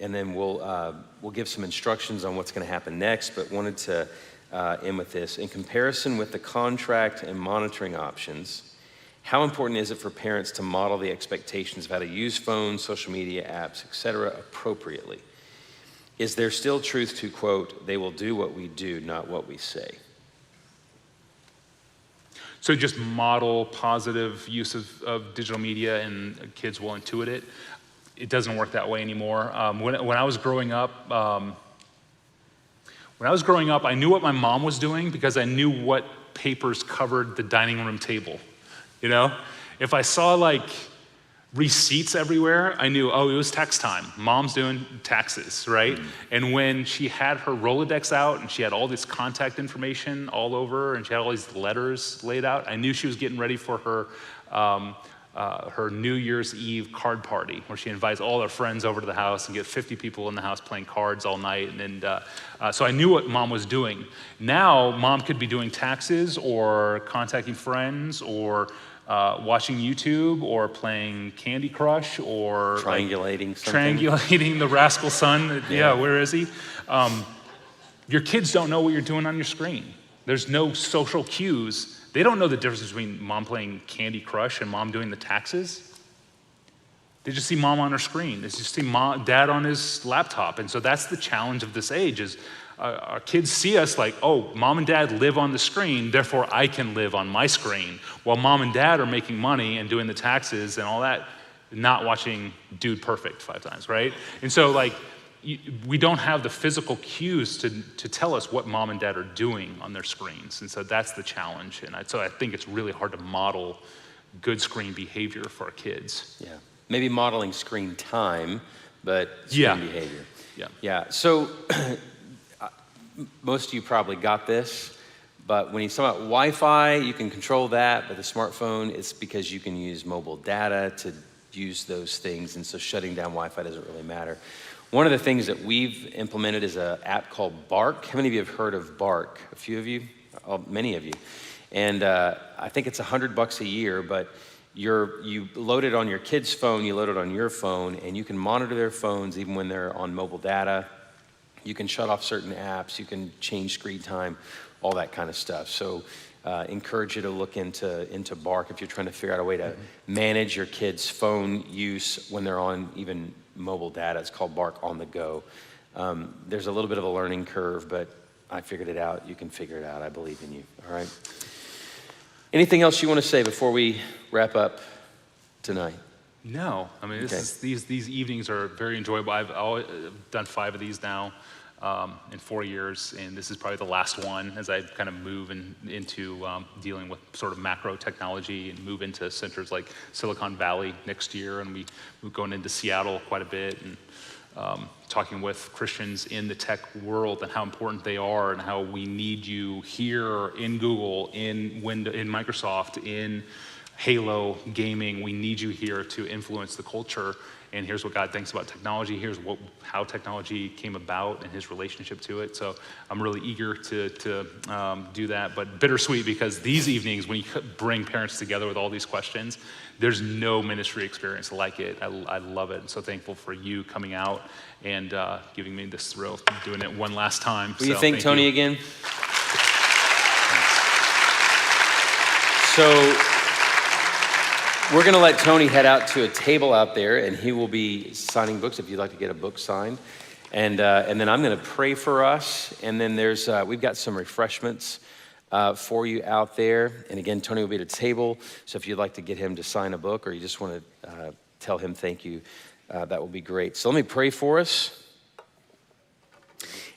then we'll give some instructions on what's going to happen next, but wanted to end with this. In comparison with the contract and monitoring options, how important is it for parents to model the expectations of how to use phones, social media apps, etc. appropriately? Is there still truth to, quote, they will do what we do, not what we say? So just model positive use of digital media and kids will intuit it. It doesn't work that way anymore. When I was growing up, I knew what my mom was doing because I knew what papers covered the dining room table. If I saw like receipts everywhere, I knew, it was tax time. Mom's doing taxes, right? Mm-hmm. And when she had her Rolodex out and she had all this contact information all over and she had all these letters laid out, I knew she was getting ready for her New Year's Eve card party where she invites all her friends over to the house and get 50 people in the house playing cards all night. So I knew what mom was doing. Now, mom could be doing taxes or contacting friends or watching YouTube or playing Candy Crush or triangulating something. Triangulating the rascal son. Yeah, where is he? Your kids don't know what you're doing on your screen. There's no social cues. They don't know the difference between mom playing Candy Crush and mom doing the taxes. They just see mom on her screen. They just see dad on his laptop. And so that's the challenge of this age is our kids see us like, mom and dad live on the screen, therefore I can live on my screen. While mom and dad are making money and doing the taxes and all that, not watching Dude Perfect 5 times, right? And so we don't have the physical cues to tell us what mom and dad are doing on their screens. And so that's the challenge. And so I think it's really hard to model good screen behavior for our kids. Yeah, maybe modeling screen time, but screen behavior. Yeah, so most of you probably got this, but when you talk about Wi-Fi, you can control that, but the smartphone, it's because you can use mobile data to use those things, and so shutting down Wi-Fi doesn't really matter. One of the things that we've implemented is an app called Bark. How many of you have heard of Bark? A few of you? Many of you. And I think it's $100 a year, but you load it on your kid's phone, you load it on your phone, and you can monitor their phones even when they're on mobile data. You can shut off certain apps, you can change screen time, all that kind of stuff. So encourage you to look into Bark if you're trying to figure out a way to manage your kids' phone use when they're on even mobile data. It's called Bark on the Go. There's a little bit of a learning curve, but I figured it out. You can figure it out. I believe in you. All right. Anything else you want to say before we wrap up tonight? No, I mean, these evenings are very enjoyable. I've done 5 of these now in 4 years, and this is probably the last one as I kind of move into dealing with sort of macro technology and move into centers like Silicon Valley next year, and we're going into Seattle quite a bit and talking with Christians in the tech world and how important they are and how we need you here in Google, in Microsoft, in Halo gaming. We need you here to influence the culture. And here's what God thinks about technology. Here's how technology came about and his relationship to it. So I'm really eager to do that, but bittersweet because these evenings, when you bring parents together with all these questions, there's no ministry experience like it. I love it. I'm so thankful for you coming out and giving me this thrill of doing it one last time. Will you thank Tony again? So we're going to let Tony head out to a table out there, and he will be signing books if you'd like to get a book signed. And then I'm going to pray for us, and then we've got some refreshments for you out there. And again, Tony will be at a table, so if you'd like to get him to sign a book or you just want to tell him thank you, that will be great. So let me pray for us.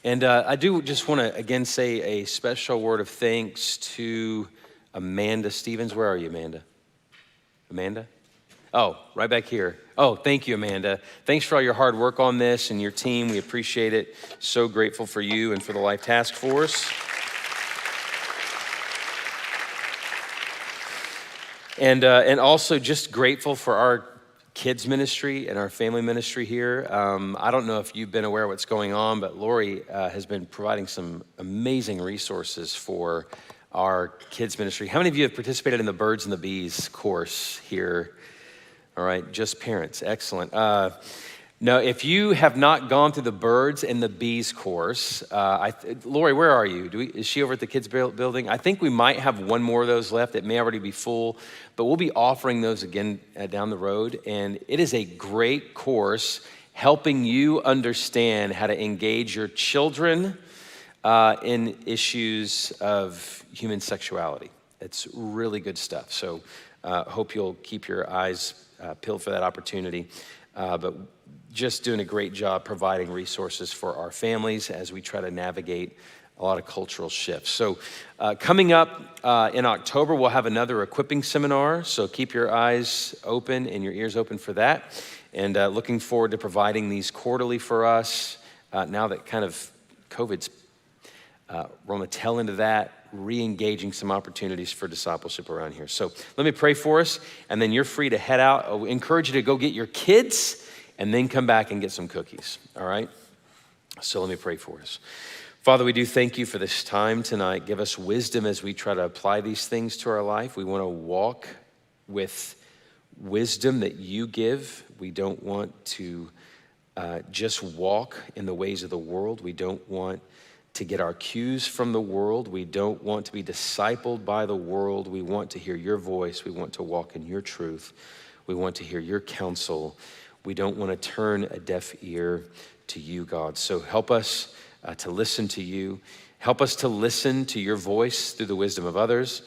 And I do just want to, again, say a special word of thanks to Amanda Stevens. Where are you, Amanda? Amanda? Oh, right back here. Oh, thank you, Amanda. Thanks for all your hard work on this and your team. We appreciate it. So grateful for you and for the Life Task Force. And also just grateful for our kids ministry and our family ministry here. I don't know if you've been aware of what's going on, but Lori has been providing some amazing resources for our kids ministry. How many of you have participated in the Birds and the Bees course here? All right, just parents, excellent. No, if you have not gone through the Birds and the Bees course, Lori, where are you? Is she over at the kids building? I think we might have one more of those left. It may already be full, but we'll be offering those again down the road. And it is a great course helping you understand how to engage your children in issues of human sexuality. It's really good stuff. So hope you'll keep your eyes peeled for that opportunity. But just doing a great job providing resources for our families as we try to navigate a lot of cultural shifts. So coming up in October, we'll have another equipping seminar. So keep your eyes open and your ears open for that. And looking forward to providing these quarterly for us now that kind of COVID's we're on the tail end of that, re-engaging some opportunities for discipleship around here. So let me pray for us, and then you're free to head out. I encourage you to go get your kids and then come back and get some cookies, all right? So let me pray for us. Father, we do thank you for this time tonight. Give us wisdom as we try to apply these things to our life. We want to walk with wisdom that you give. We don't want to just walk in the ways of the world. We don't want to get our cues from the world. We don't want to be discipled by the world. We want to hear your voice. We want to walk in your truth. We want to hear your counsel. We don't want to turn a deaf ear to you, God. So help us to listen to you. Help us to listen to your voice through the wisdom of others.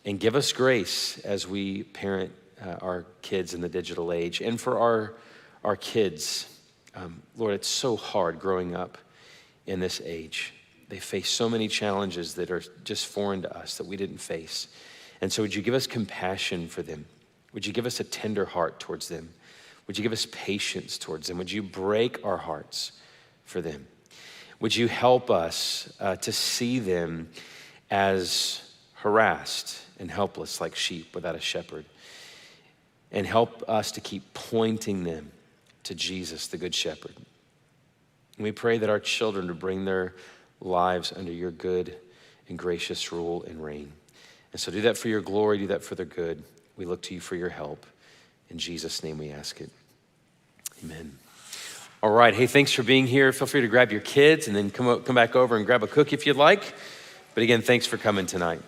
And give us grace as we parent our kids in the digital age. And for our kids, Lord, it's so hard growing up in this age. They face so many challenges that are just foreign to us that we didn't face. And so would you give us compassion for them? Would you give us a tender heart towards them? Would you give us patience towards them? Would you break our hearts for them? Would you help us to see them as harassed and helpless like sheep without a shepherd? And help us to keep pointing them to Jesus, the Good Shepherd. And we pray that our children would bring their lives under your good and gracious rule and reign. And so do that for your glory, do that for their good. We look to you for your help. In Jesus' name we ask it. Amen. All right, hey, thanks for being here. Feel free to grab your kids and then come back over and grab a cookie if you'd like. But again, thanks for coming tonight.